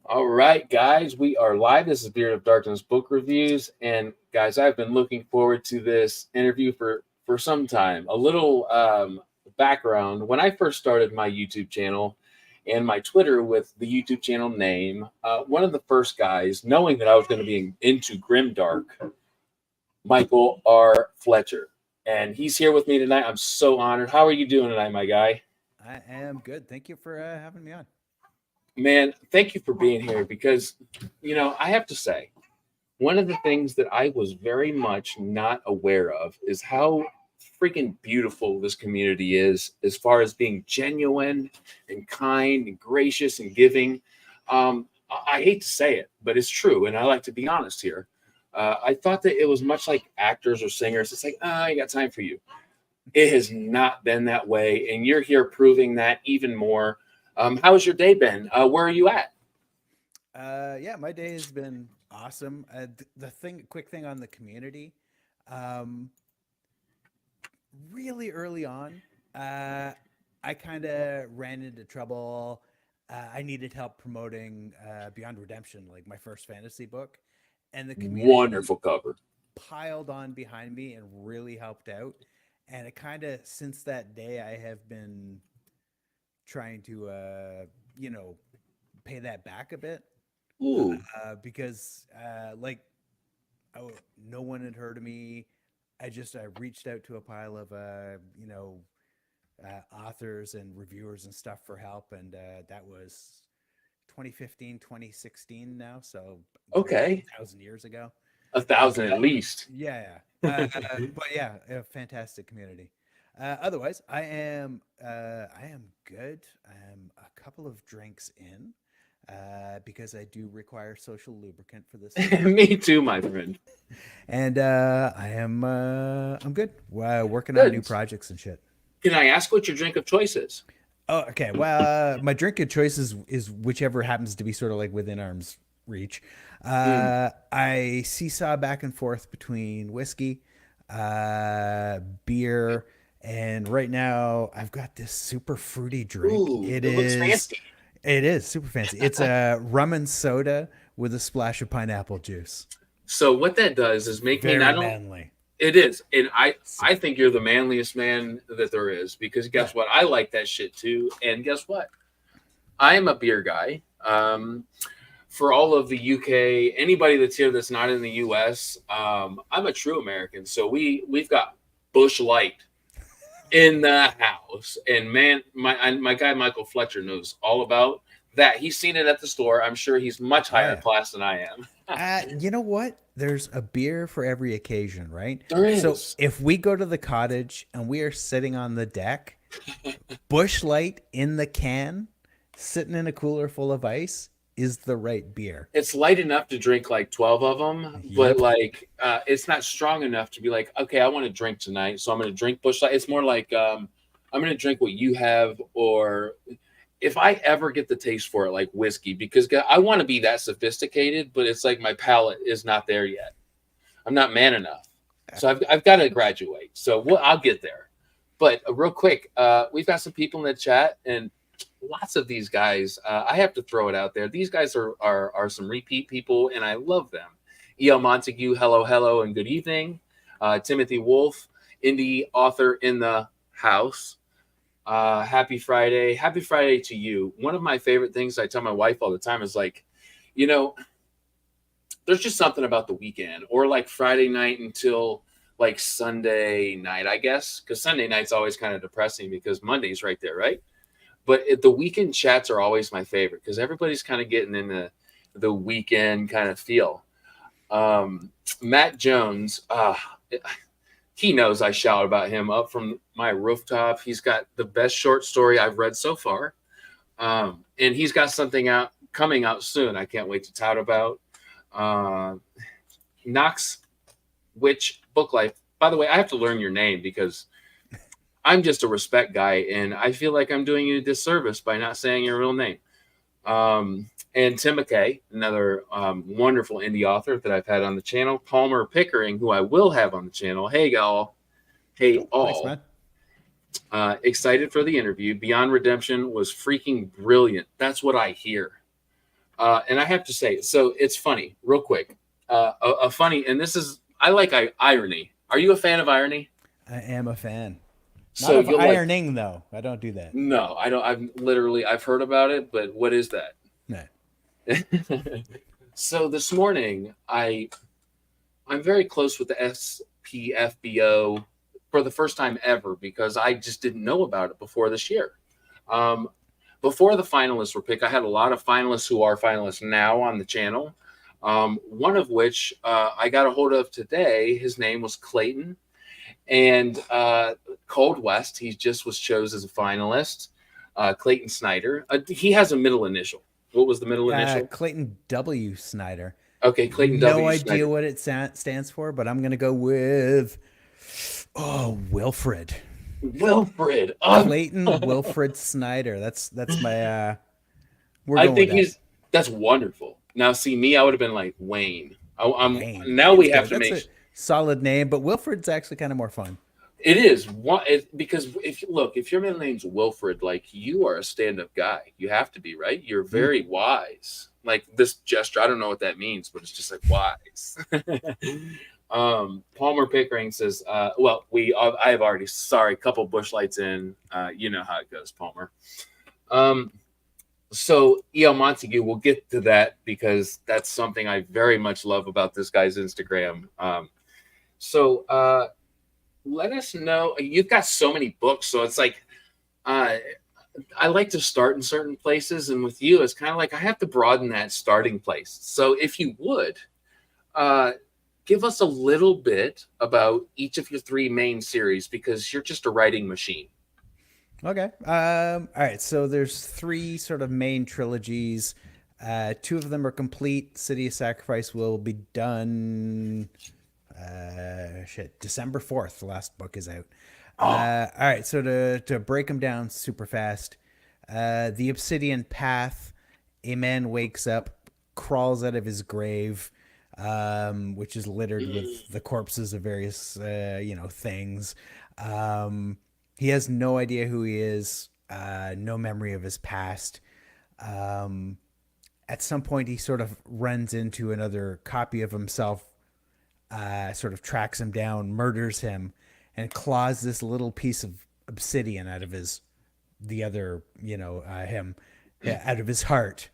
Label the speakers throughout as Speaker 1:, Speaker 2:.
Speaker 1: All right, guys, we are live. This is Beard of Darkness Book Reviews, and guys, I've been looking forward to this interview for some time. A little background: when I first started my YouTube channel and my Twitter with the YouTube channel name, one of the first guys, knowing that I was going to be into grimdark, Michael R. Fletcher, and he's here with me tonight. I'm so honored. How are you doing tonight, my guy?
Speaker 2: I am good. Thank you for having me on.
Speaker 1: Man, thank you for being here because, I have to say, one of the things that I was very much not aware of is how freaking beautiful this community is as far as being genuine and kind and gracious and giving. I hate to say it, but it's true. And I like to be honest here. I thought that it was much like actors or singers. It's like, I got time for you. It has not been that way. And you're here proving that even more. How has your day been? Where are you at?
Speaker 2: Yeah, my day has been awesome. Quick thing on the community. Um, really early on, I kind of ran into trouble. I needed help promoting Beyond Redemption, like my first fantasy book, and the community
Speaker 1: Wonderful cover.
Speaker 2: piled on behind me and really helped out. And it kind of since that day, I have been trying to, you know, pay that back a bit
Speaker 1: Ooh.
Speaker 2: because, oh, no one had heard of me. I reached out to a pile of, authors and reviewers and stuff for help. And that was 2015, 2016 now. So
Speaker 1: Okay.
Speaker 2: 1,000 years ago.
Speaker 1: A thousand at least.
Speaker 2: Yeah. But yeah, a fantastic community. Otherwise, I am good. I'm a couple of drinks in because I do require social lubricant for this stuff.
Speaker 1: Me too, my friend.
Speaker 2: And I'm good. Working on new
Speaker 1: Good.
Speaker 2: projects and shit.
Speaker 1: Can I ask what your drink of choice is?
Speaker 2: Oh, okay. Well, my drink of choice is whichever happens to be sort of like within arm's reach.
Speaker 1: Mm.
Speaker 2: I seesaw back and forth between whiskey, beer, and right now I've got this super fruity drink.
Speaker 1: Ooh, it looks fancy.
Speaker 2: It is super fancy. It's a rum and soda with a splash of pineapple juice.
Speaker 1: So what that does is make me
Speaker 2: Very
Speaker 1: not only
Speaker 2: manly.
Speaker 1: it is, and
Speaker 2: So,
Speaker 1: I think you're the manliest man that there is because
Speaker 2: yeah.
Speaker 1: guess what? I like that shit too. And guess what? I am a beer guy. For all of the UK, anybody that's here that's not in the US, I'm a true American. So we've got Bush Light in the house. And man, my guy Michael Fletcher knows all about that. He's seen it at the store. I'm sure he's much
Speaker 2: Oh
Speaker 1: higher
Speaker 2: yeah.
Speaker 1: class than I am.
Speaker 2: You know what? There's a beer for every occasion, right?
Speaker 1: There
Speaker 2: So
Speaker 1: is.
Speaker 2: if we go to the cottage and we are sitting on the deck, Bush Light in the can, sitting in a cooler full of ice, is the right beer.
Speaker 1: It's light enough to drink like 12 of them, but
Speaker 2: Yep.
Speaker 1: like it's not strong enough to be like, okay, I want to drink tonight. So I'm going to drink Bush Light. It's more like I'm going to drink what you have, or if I ever get the taste for it, like whiskey, because I want to be that sophisticated, but it's like my palate is not there yet. I'm not man enough. So I've got to graduate. So I'll get there. But real quick, we've got some people in the chat, and lots of these guys. I have to throw it out there. These guys are some repeat people, and I love them. E.L. Montague, hello, hello, and good evening. Timothy Wolf, indie author in the house. Happy Friday to you. One of my favorite things I tell my wife all the time is like, you know, there's just something about the weekend or like Friday night until like Sunday night, I guess, because Sunday night's always kind of depressing because Monday's right there, right? But the weekend chats are always my favorite because everybody's kind of getting in the weekend kind of feel. Matt Jones, he knows I shout about him up from my rooftop. He's got the best short story I've read so far. And he's got something out coming out soon. I can't wait to tout about. Uh, Knox Witch Book Life. By the way, I have to learn your name because I'm just a respect guy, and I feel like I'm doing you a disservice by not saying your real name. And Tim McKay, another wonderful indie author that I've had on the channel. Palmer Pickering, who I will have on the channel. Hey, y'all. Hey,
Speaker 2: Cool. Thanks,
Speaker 1: all.
Speaker 2: man.
Speaker 1: Excited for the interview. Beyond Redemption was freaking brilliant. That's what I hear. And I have to say, so it's funny, real quick. A funny, and this is I like irony. Are you a fan of irony?
Speaker 2: I am a fan. Not
Speaker 1: So
Speaker 2: of
Speaker 1: you'll like.
Speaker 2: ironing though. I don't do that.
Speaker 1: No, I don't. I've heard about it, but what is that?
Speaker 2: No.
Speaker 1: So this morning, I'm very close with the SPFBO for the first time ever because I just didn't know about it before this year. Um, Before the finalists were picked, I had a lot of finalists who are finalists now on the channel. One of which I got a hold of today. His name was Clayton, and Cold West. He just was chosen as a finalist. Clayton Snyder. He has a middle initial. What was the middle initial?
Speaker 2: Clayton W. Snyder.
Speaker 1: Okay, Clayton
Speaker 2: No
Speaker 1: W.
Speaker 2: idea
Speaker 1: Snyder.
Speaker 2: what it stands for, but I'm gonna go with Wilfred.
Speaker 1: Wilfred.
Speaker 2: Clayton Wilfred Snyder. That's my we're
Speaker 1: I
Speaker 2: going
Speaker 1: think
Speaker 2: with
Speaker 1: he's that's wonderful. Now, see me, I would have been like Wayne. I'm
Speaker 2: Wayne.
Speaker 1: now
Speaker 2: Wayne's
Speaker 1: we have
Speaker 2: good.
Speaker 1: to
Speaker 2: That's
Speaker 1: make
Speaker 2: a solid name, but Wilfred's actually kind of more fun.
Speaker 1: it is one because if you look, if your middle name's Wilfred, like you are a stand-up guy, you have to be right. You're very wise. Like this gesture, I don't know what that means, but it's just like wise. Palmer Pickering says, "Well, I have already sorry, couple bush lights in. You know how it goes, Palmer." So E.L. Montague, we'll get to that because that's something I very much love about this guy's Instagram. So let us know. You've got so many books, so it's like uh, I like to start in certain places, and with you, it's kind of like I have to broaden that starting place. So if you would, uh, give us a little bit about each of your three main series because you're just a writing machine.
Speaker 2: Okay. All right. So there's three sort of main trilogies. Two of them are complete. City of Sacrifice will be done. December 4th. The last book is out. All right. So to break them down super fast, the Obsidian Path. A man wakes up, crawls out of his grave, which is littered with the corpses of various things. He has no idea who he is, no memory of his past. At some point, he sort of runs into another copy of himself, sort of tracks him down, murders him, and claws this little piece of obsidian out of him, out of his heart,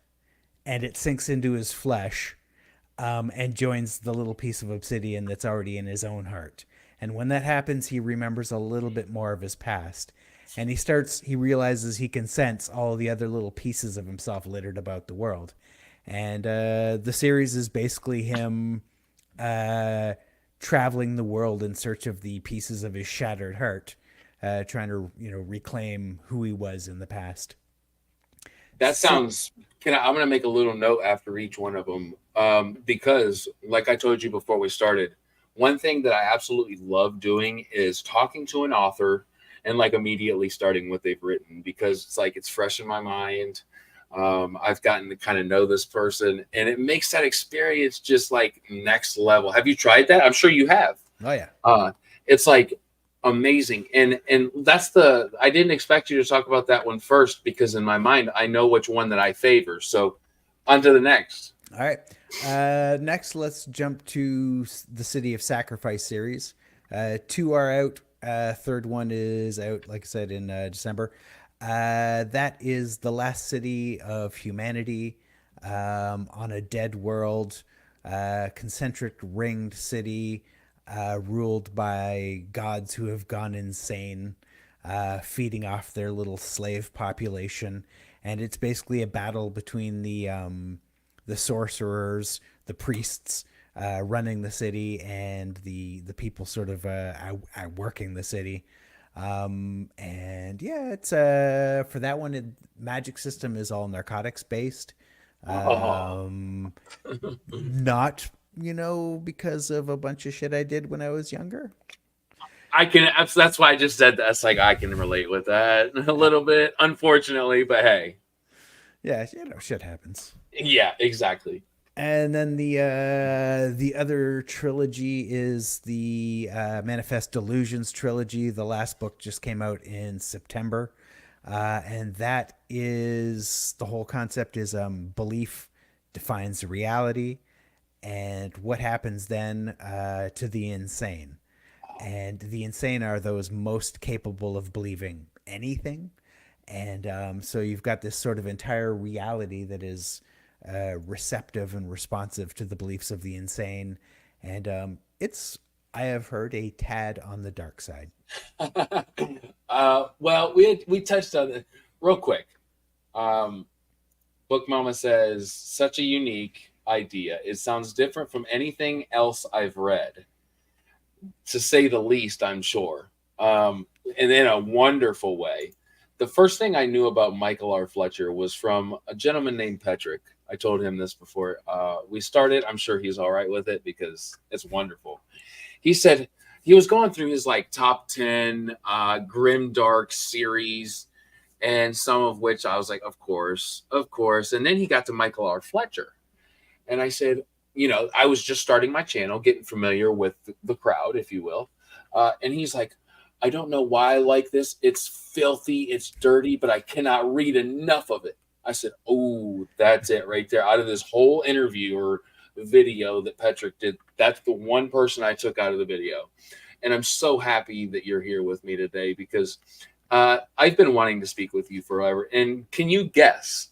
Speaker 2: and it sinks into his flesh, and joins the little piece of obsidian that's already in his own heart. And when that happens, he remembers a little bit more of his past. And he realizes he can sense all the other little pieces of himself littered about the world. And the series is basically him traveling the world in search of the pieces of his shattered heart, trying to, reclaim who he was in the past.
Speaker 1: That sounds. I'm going to make a little note after each one of them because, like I told you before we started, one thing that I absolutely love doing is talking to an author and like immediately starting what they've written because it's like it's fresh in my mind. I've gotten to kind of know this person, and it makes that experience just like next level. Have you tried that? I'm sure you have.
Speaker 2: Oh yeah.
Speaker 1: It's like amazing, and I didn't expect you to talk about that one first because in my mind I know which one that I favor. So on to the next.
Speaker 2: All right. Next, let's jump to the City of Sacrifice series. Two are out. Third one is out, like I said, in December. That is the last city of humanity on a dead world, concentric ringed city ruled by gods who have gone insane, feeding off their little slave population. And it's basically a battle between the sorcerers, the priests running the city, and the people sort of working the city. And yeah, it's for that one, magic system is all narcotics based. Not because of a bunch of shit I did when I was younger.
Speaker 1: That's why I just said that. It's like I can relate with that a little bit, unfortunately, but hey.
Speaker 2: Yeah, shit happens.
Speaker 1: Yeah, exactly.
Speaker 2: And then the other trilogy is the Manifest Delusions trilogy. The last book just came out in September, and that is the whole concept is belief defines reality, and what happens then to the insane. And the insane are those most capable of believing anything. And so you've got this sort of entire reality that is receptive and responsive to the beliefs of the insane. And it's, I have heard, a tad on the dark side.
Speaker 1: Well, we touched on it real quick. Um, Book Mama says, such a unique idea. It sounds different from anything else I've read, to say the least, I'm sure. And in a wonderful way. The first thing I knew about Michael R. Fletcher was from a gentleman named Petrick. I told him this before we started. I'm sure he's all right with it because it's wonderful. He said he was going through his like top 10 grim dark series, and some of which I was like, of course, of course. And then he got to Michael R. Fletcher. And I said, I was just starting my channel, getting familiar with the crowd, if you will. And he's like, I don't know why I like this. It's filthy, it's dirty, but I cannot read enough of it. I said, oh, that's it right there. Out of this whole interview or video that Petrick did, that's the one person I took out of the video. And I'm so happy that you're here with me today because I've been wanting to speak with you forever. And can you guess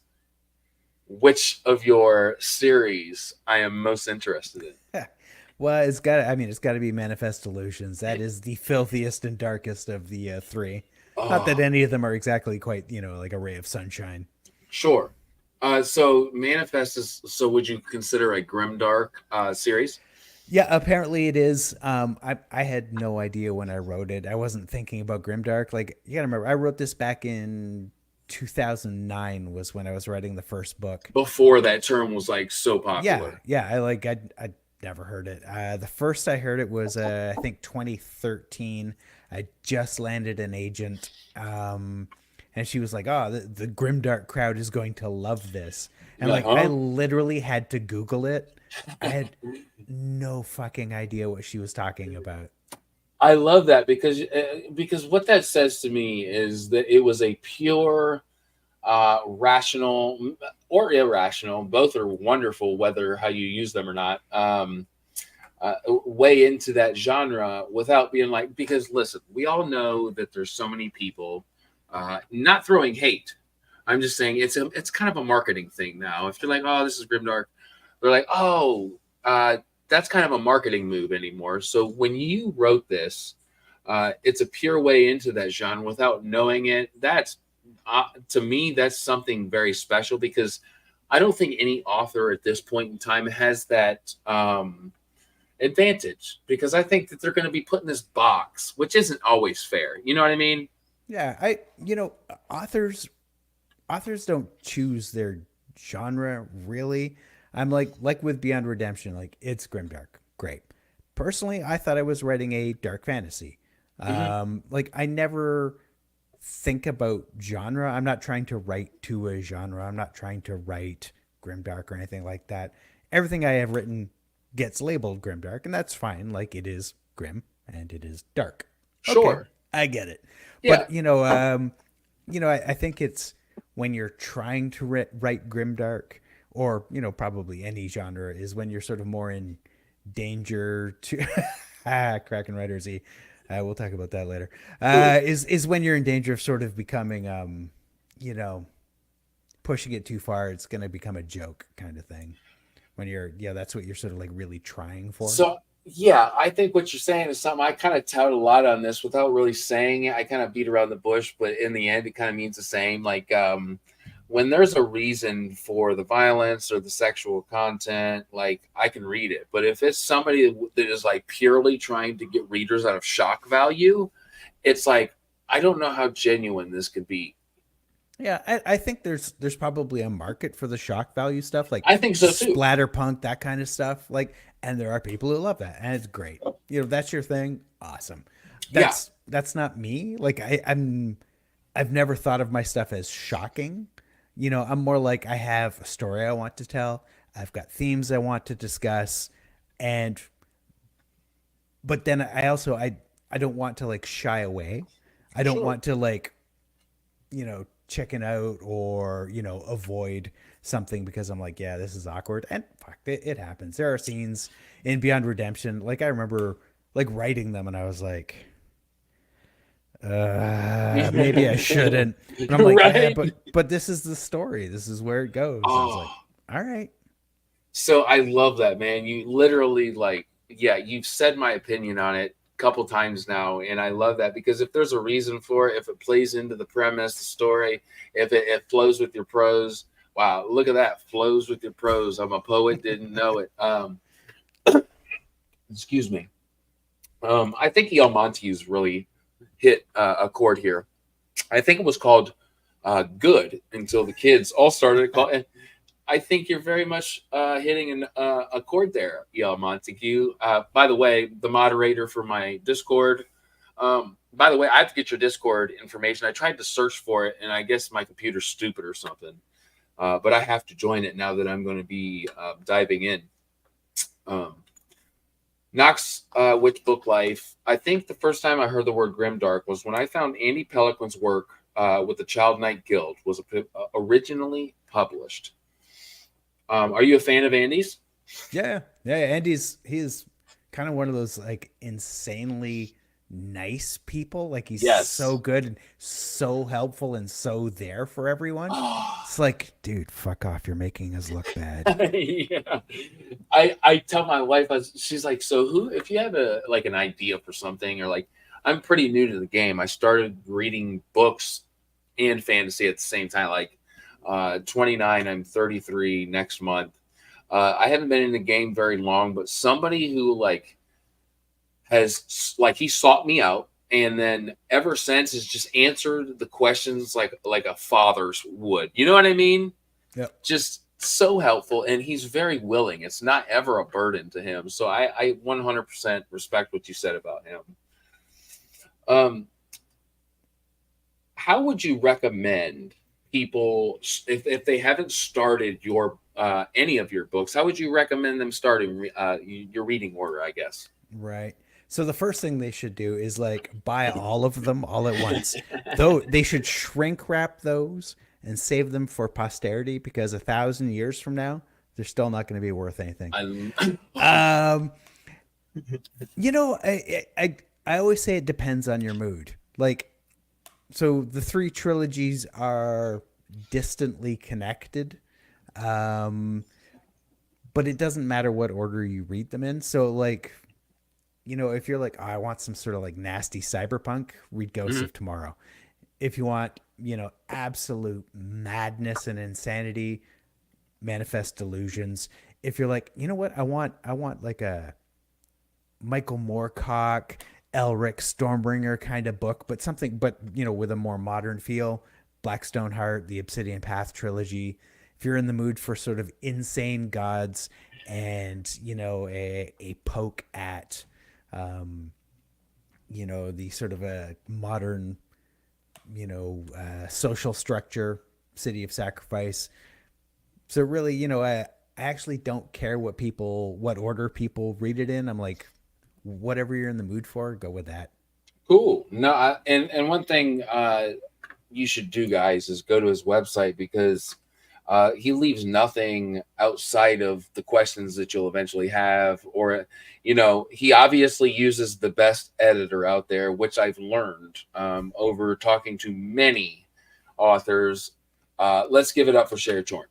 Speaker 1: which of your series I am most interested in?
Speaker 2: Well, it's got. I mean, it's got to be Manifest Delusions. That is the filthiest and darkest of the three. Not that
Speaker 1: Oh,
Speaker 2: any of them are exactly quite, like a ray of sunshine.
Speaker 1: sure. So Manifest is, so would you consider a grimdark series?
Speaker 2: Yeah, apparently it is. I had no idea when I wrote it. I wasn't thinking about grimdark. Like, you gotta remember, I wrote this back in 2009 was when I was writing the first book.
Speaker 1: Before that term was like so
Speaker 2: Yeah,
Speaker 1: popular.
Speaker 2: yeah. I never heard it. The first I heard it was I think 2013. I just landed an agent, and she was like, "Oh, the grimdark crowd is going to love this," and
Speaker 1: You're like,
Speaker 2: like I
Speaker 1: huh?
Speaker 2: literally had to Google it. I had no fucking idea what she was talking about.
Speaker 1: I love that because what that says to me is that it was a pure rational or irrational, both are wonderful whether how you use them or not, way into that genre without being like, because listen, we all know that there's so many people not throwing hate. I'm just saying it's kind of a marketing thing now. If you're like, oh, this is grimdark, they're like, oh, that's kind of a marketing move anymore. So when you wrote this, it's a pure way into that genre without knowing it. That's to me, that's something very special because I don't think any author at this point in time has that advantage because I think that they're going to be put in this box, which isn't always fair. You know what I mean?
Speaker 2: Yeah, authors authors don't choose their genre really. I'm like with Beyond Redemption, like it's grimdark, great. Personally, I thought I was writing a dark fantasy.
Speaker 1: Mm-hmm.
Speaker 2: Like I never think about genre. I'm not trying to write to a genre. I'm not trying to write grimdark or anything like that. Everything I have written gets labeled grimdark, and that's fine. Like it is grim and it is dark. Okay,
Speaker 1: Sure.
Speaker 2: I get it.
Speaker 1: Yeah.
Speaker 2: But I think it's when you're trying to write grimdark, or probably any genre, is when you're sort of more in danger to Kraken Rider Z. We'll talk about that later. Is when you're in danger of sort of becoming you know pushing it too far. It's going to become a joke kind of thing. When that's what you're sort of like really trying for.
Speaker 1: So yeah, I think what you're saying is something I kind of tout a lot on this without really saying it. I kind of beat around the bush, but in the end, it kind of means the same. Like when there's a reason for the violence or the sexual content, like I can read it. But if it's somebody that is like purely trying to get readers out of shock value, it's like I don't know how genuine this could be.
Speaker 2: Yeah, I think there's probably a market for the shock value stuff, like
Speaker 1: I think so too.
Speaker 2: splatterpunk, that kind of stuff. Like, and there are people who love that, and it's great. That's your thing. Awesome.
Speaker 1: Yeah,
Speaker 2: That's not me. Like, I've never thought of my stuff as shocking. I'm more like I have a story I want to tell. I've got themes I want to discuss, and but then I don't want to like shy away. I don't
Speaker 1: sure.
Speaker 2: want to like you know chicken out or, avoid something because I'm like, yeah, this is awkward. And fuck, it happens. There are scenes in Beyond Redemption. Like, I remember like writing them and I was like, maybe I shouldn't. But I'm like, yeah,
Speaker 1: Right?
Speaker 2: but this is the story. This is where it goes. I was like,
Speaker 1: Oh,
Speaker 2: all right.
Speaker 1: so I love that, man. You literally like, yeah, you've said my opinion on it a couple times now, and I love that because if there's a reason for it, if it plays into the premise, the story, if it flows with your prose, wow, look at that, flows with your prose. I'm a poet, didn't know it. Excuse me. I think El Monte's really hit a chord here. I think it was called "Good" until the kids all started calling. I think you're very much hitting a chord there, Yale Montague. By the way, the moderator for my Discord. By the way, I have to get your Discord information. I tried to search for it, and I guess my computer's stupid or something. But I have to join it now that I'm going to be diving in. Um, Knox Witch Book Life. I think the first time I heard the word grimdark was when I found Andy Peliquin's work with the Child Knight Guild was originally published. Are you a fan of Andy's?
Speaker 2: Yeah. He's kind of one of those like insanely nice people. Like he's so
Speaker 1: Yes.
Speaker 2: good and so helpful and so there for everyone.
Speaker 1: Oh,
Speaker 2: It's like, dude, fuck off. You're making us look bad.
Speaker 1: yeah. I tell my wife, she's like, so who? If you have a like an idea for something, or like, I'm pretty new to the game. I started reading books and fantasy at the same time. Like, 29, I'm 33 next month. I haven't been in the game very long, but somebody who like has like he sought me out and then ever since has just answered the questions like a father's would. You know what I mean?
Speaker 2: Yep.
Speaker 1: Just so helpful, and he's very willing. It's not ever a burden to him. So I 100% respect what you said about him. Um, how would you recommend people if they haven't started your any of your books? How would you recommend them starting your reading order? I guess.
Speaker 2: Right. So the first thing they should do is like buy all of them all at once. Though they should shrink wrap those and save them for posterity because 1,000 years from now, they're still not going to be worth anything.
Speaker 1: I
Speaker 2: Um, I always say it depends on your mood. Like, so the three trilogies are distantly connected, um, but it doesn't matter what order you read them in. So, like, if you're like, oh, I want some sort of like nasty cyberpunk, read Ghosts
Speaker 1: Mhm.
Speaker 2: of Tomorrow. If you want, absolute madness and insanity, Manifest Delusions. If you're like, you know what, I want like a Michael Moorcock, Elric Stormbringer kind of book, but something, but with a more modern feel. Blackstone Heart, the Obsidian Path trilogy. If you're in the mood for sort of insane gods and a poke at um, the sort of a modern social structure, City of Sacrifice. So really, I actually don't care what order people read it in. I'm like, whatever you're in the mood for, go with that.
Speaker 1: Cool. No, and one thing you should do, guys, is go to his website because he leaves nothing outside of the questions that you'll eventually have. Or, he obviously uses the best editor out there, which I've learned over talking to many authors. Let's give it up for Sherry Chorn,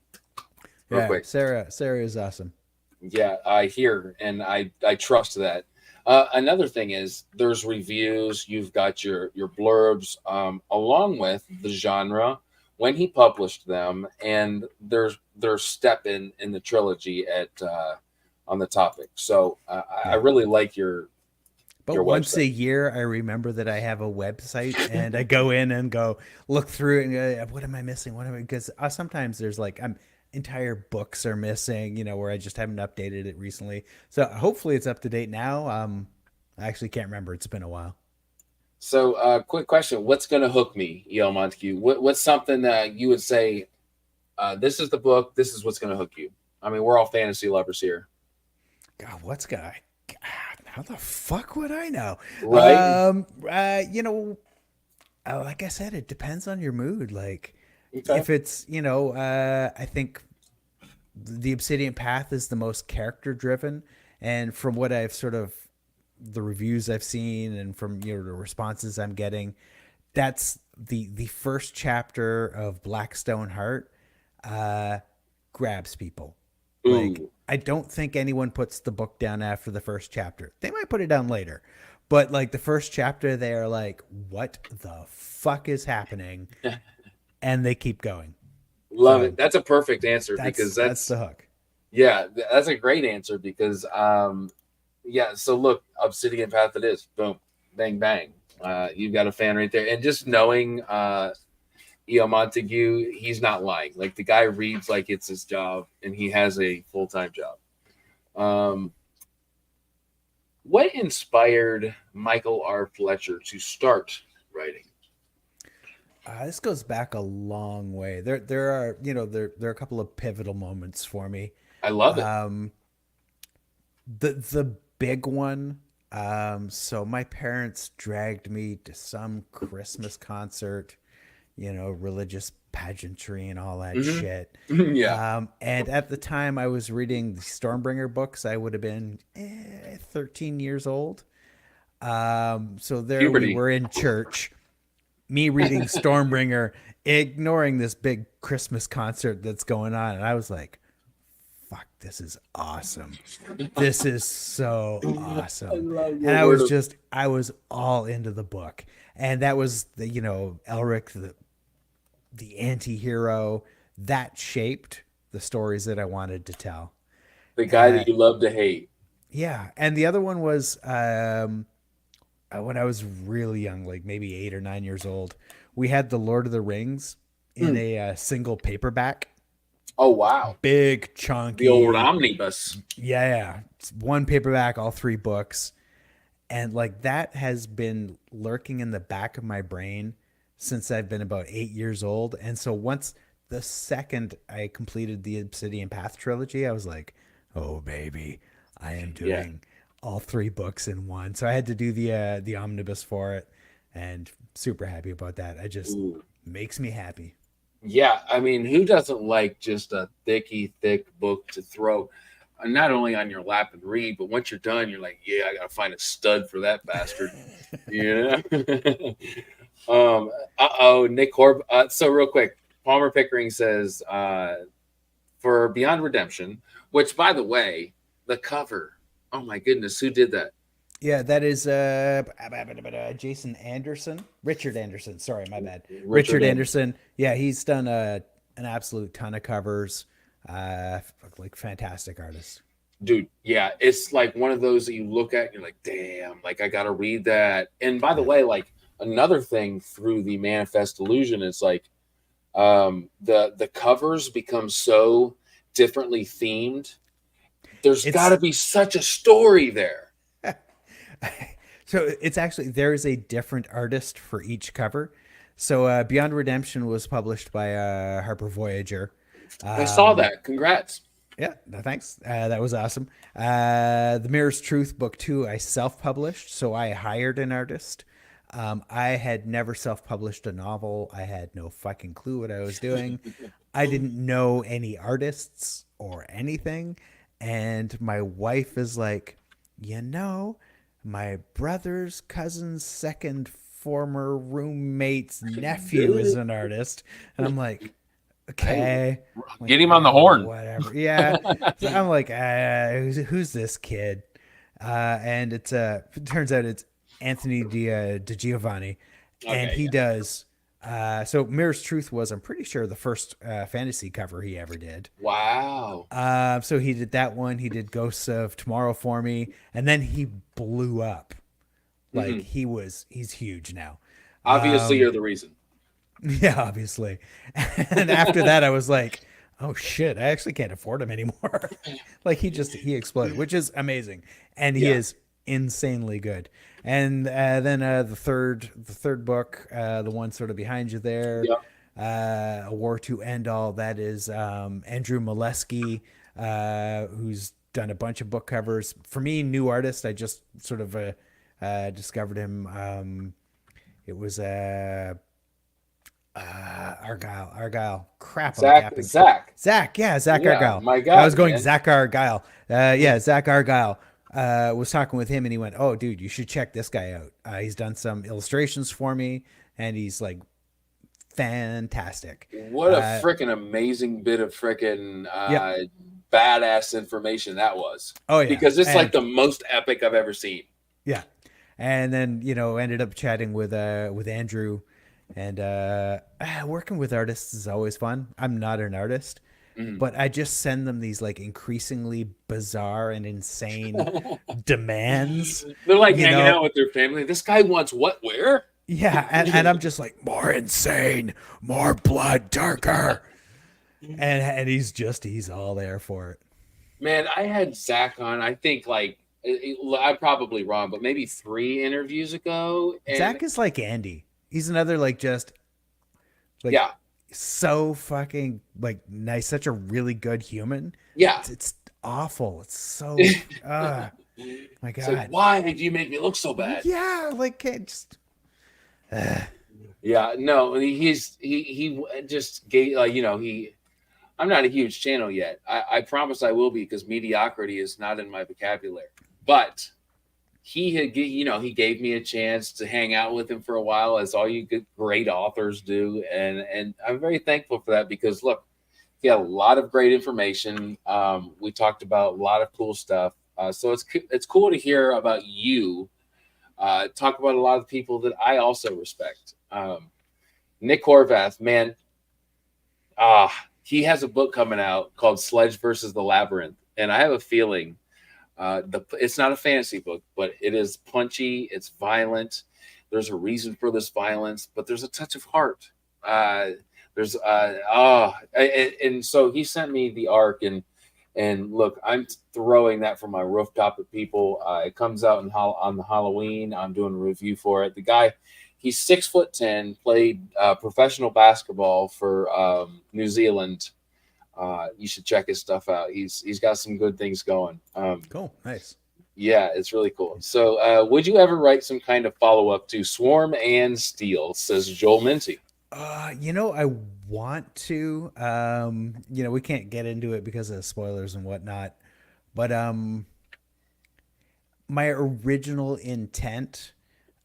Speaker 1: real
Speaker 2: Yeah,
Speaker 1: quick.
Speaker 2: Sarah is awesome.
Speaker 1: Yeah, I hear and I trust that. Another thing is there's reviews. You've got your blurbs, along with the genre when he published them, and their step in the trilogy at on the topic. So I
Speaker 2: Yeah.
Speaker 1: really like
Speaker 2: But
Speaker 1: your
Speaker 2: once a
Speaker 1: website.
Speaker 2: year, I remember that I have a website and I go in and go look through it and go, what am I missing? What am I? Because sometimes there's like entire books are missing, where I just haven't updated it recently. So hopefully it's up to date now. I actually can't remember. It's been a while.
Speaker 1: So, quick question: what's going to hook me, E.L. Montague? What's something that you would say? This is the book. This is what's going to hook you. I mean, we're all fantasy lovers here,
Speaker 2: God, how the fuck would I know?
Speaker 1: right?
Speaker 2: Like I said, it depends on your mood. Like,
Speaker 1: Okay.
Speaker 2: if it's, I think the Obsidian Path is the most character driven, and from what I've sort of the reviews I've seen and from the responses I'm getting, that's the first chapter of Blackstone Heart uh, grabs people. Like,
Speaker 1: Ooh,
Speaker 2: I don't think anyone puts the book down after the first chapter. They might put it down later, but like the first chapter, they are like, "What the fuck is happening?" And they keep going.
Speaker 1: love it.
Speaker 2: So
Speaker 1: That's a perfect answer because
Speaker 2: that's the hook.
Speaker 1: yeah, that's a great answer because yeah. So look, Obsidian Path it is. Boom, bang, bang. You've got a fan right there, and just knowing E.O. Montague, he's not lying. Like the guy reads like it's his job, and he has a full time job. Um, what inspired Michael R. Fletcher to start writing?
Speaker 2: This goes back a long way. There are there are a couple of pivotal moments for me.
Speaker 1: I love it.
Speaker 2: Um, the big one. So my parents dragged me to some Christmas concert, religious pageantry and all that
Speaker 1: Hmm.
Speaker 2: shit.
Speaker 1: Yeah,
Speaker 2: And at the time, I was reading the Stormbringer books. I would have been 13 years old. So there we
Speaker 1: puberty.
Speaker 2: were in church, me reading Stormbringer, ignoring this big Christmas concert that's going on. And I was like, fuck, this is awesome. This is so
Speaker 1: I
Speaker 2: awesome.
Speaker 1: love
Speaker 2: And
Speaker 1: your word of
Speaker 2: I was all into the book. And that was Elric, the anti-hero that shaped the stories that I wanted to tell.
Speaker 1: the guy
Speaker 2: Uh,
Speaker 1: that you love to hate.
Speaker 2: yeah. And the other one was when I was really young, like maybe 8 or 9 years old, we had the Lord of the Rings in
Speaker 1: Mm.
Speaker 2: a single paperback,
Speaker 1: Oh wow,
Speaker 2: big,
Speaker 1: the old
Speaker 2: chunky.
Speaker 1: omnibus.
Speaker 2: Yeah. It's one paperback, all three books. And like that has been lurking in the back of my brain since I've been about 8 years old. And so once the second I completed the Obsidian Path trilogy, I was like, oh baby, I am
Speaker 1: Yeah.
Speaker 2: doing all three books in one. So I had to do the omnibus for it, and super happy about that. I just
Speaker 1: Ooh.
Speaker 2: makes me happy.
Speaker 1: Yeah, I mean, who doesn't like just a thick book to throw not only on your lap and read, but once you're done, you're like, yeah, I gotta find a stud for that bastard. You know? Oh, Nick Horb. So real quick, Palmer Pickering says for Beyond Redemption, which by the way, the cover. Oh my goodness, who did that?
Speaker 2: Yeah, that is Jason Anderson, Richard Anderson. Sorry, my bad.
Speaker 1: Richard
Speaker 2: Richard
Speaker 1: Anderson.
Speaker 2: Anderson. Yeah, he's done an absolute ton of covers. Like fantastic artist.
Speaker 1: Dude, yeah, it's like one of those that you look at and you're like, damn, like I gotta read that. And by the
Speaker 2: Yeah,
Speaker 1: way, like another thing through the Manifest Illusion is like the covers become so differently themed. There's gotta
Speaker 2: it's
Speaker 1: be such a story there.
Speaker 2: so it's actually there is a different artist for each cover. So Beyond Redemption was published by Harper Voyager.
Speaker 1: I saw
Speaker 2: Um,
Speaker 1: that. Congrats.
Speaker 2: Yeah, no, thanks. That was awesome. The Mirror's Truth book two, I self-published, so I hired an artist. I had never self-published a novel. I had no fucking clue what I was doing. I didn't know any artists or anything. And my wife is like, my brother's cousin's second former roommate's nephew is an artist. And I'm like,
Speaker 1: Hey,
Speaker 2: okay, like
Speaker 1: get him on the horn.
Speaker 2: whatever. Yeah, so I'm like, who's this kid? And it turns out it's Anthony Di Giovanni, and
Speaker 1: Okay,
Speaker 2: he
Speaker 1: yeah.
Speaker 2: does. So Mirror's Truth was, I'm pretty sure, the first fantasy cover he ever did.
Speaker 1: Wow.
Speaker 2: So he did that one. He did Ghosts of Tomorrow for me, and then he blew up. Like
Speaker 1: Hmm.
Speaker 2: he's huge now.
Speaker 1: Obviously, you're the reason.
Speaker 2: Yeah, obviously. And after that, I was like, oh shit, I actually can't afford him anymore. Like he exploded, which is amazing, and he
Speaker 1: Yeah.
Speaker 2: is insanely good. And then the third book, the one sort of behind you there,
Speaker 1: Yep.
Speaker 2: A War to End All. That is Andrew Molesky, who's done a bunch of book covers. For me, new artist. I just sort of discovered him. It was Argyle. Crap, I'm
Speaker 1: Zach,
Speaker 2: gapping.
Speaker 1: Zach.
Speaker 2: Zach, yeah, Zach
Speaker 1: Yeah,
Speaker 2: Argyle.
Speaker 1: my
Speaker 2: I was
Speaker 1: guy,
Speaker 2: going
Speaker 1: man.
Speaker 2: Zach Argyle. Yeah, Zach Argyle. Was talking with him and he went, "Oh, dude, you should check this guy out. He's done some illustrations for me, and he's like fantastic."
Speaker 1: What a freaking amazing bit of freaking
Speaker 2: Yep.
Speaker 1: badass information that was.
Speaker 2: Oh yeah,
Speaker 1: Because it's like
Speaker 2: and
Speaker 1: the most epic I've ever seen.
Speaker 2: yeah, and then ended up chatting with Andrew, and working with artists is always fun. I'm not an artist,
Speaker 1: Mm.
Speaker 2: but I just send them these like increasingly bizarre and insane demands.
Speaker 1: They're like
Speaker 2: You
Speaker 1: hanging
Speaker 2: know,
Speaker 1: out with their family. This guy wants what, where?
Speaker 2: yeah, and I'm just like more insane, more blood, darker, and he's all there for it.
Speaker 1: Man, I had Zach on, I think like, I'm probably wrong, but maybe 3 interviews ago. And
Speaker 2: Zach is like Andy. He's another like just like
Speaker 1: yeah,
Speaker 2: so fucking like nice, such a really good human.
Speaker 1: yeah.
Speaker 2: It's awful. It's so my
Speaker 1: It's like,
Speaker 2: god.
Speaker 1: why do you make me look so bad?
Speaker 2: Yeah, like it just
Speaker 1: Yeah, no, he just gave he. I'm not a huge channel yet. I promise I will be because mediocrity is not in my vocabulary. But he gave me a chance to hang out with him for a while, as all you good, great authors do, and I'm very thankful for that because look, he had a lot of great information. We talked about a lot of cool stuff. So it's cool to hear about you talk about a lot of people that I also respect. Nick Horvath, man, he has a book coming out called Sledge versus the Labyrinth, and I have a feeling it's not a fantasy book, but it is punchy, it's violent. There's a reason for this violence, but there's a touch of heart. There's and so he sent me the arc, and look, I'm throwing that from my rooftop at people. It comes out on the Halloween. I'm doing a review for it. The guy, he's 6'10", played professional basketball for New Zealand. You should check his stuff out. He's got some good things going.
Speaker 2: cool, nice.
Speaker 1: Yeah, it's really cool. So, would you ever write some kind of follow up to Swarm and Steel? Says Joel Minty.
Speaker 2: I want to. We can't get into it because of spoilers and whatnot. But my original intent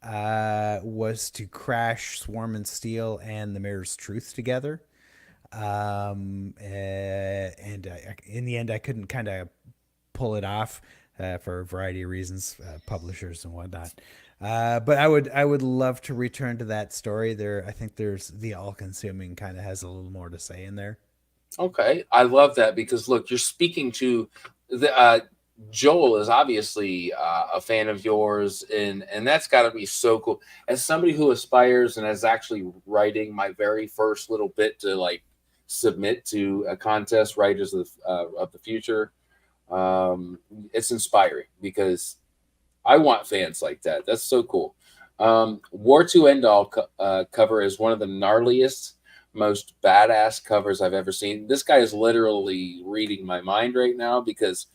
Speaker 2: was to crash Swarm and Steel and the Mirror's Truth together. In the end, I couldn't kind of pull it off for a variety of reasons, publishers and whatnot. But I would love to return to that story. I think there's the all-consuming kind of has a little more to say in there.
Speaker 1: Okay, I love that because look, you're speaking to the Joel is obviously a fan of yours, and that's got to be so cool. As somebody who aspires and is actually writing my very first little bit to like submit to a contest, Writers of the Future, it's inspiring because I want fans like that. That's so cool. War to End All cover is one of the gnarliest, most badass covers I've ever seen. This guy is literally reading my mind right now because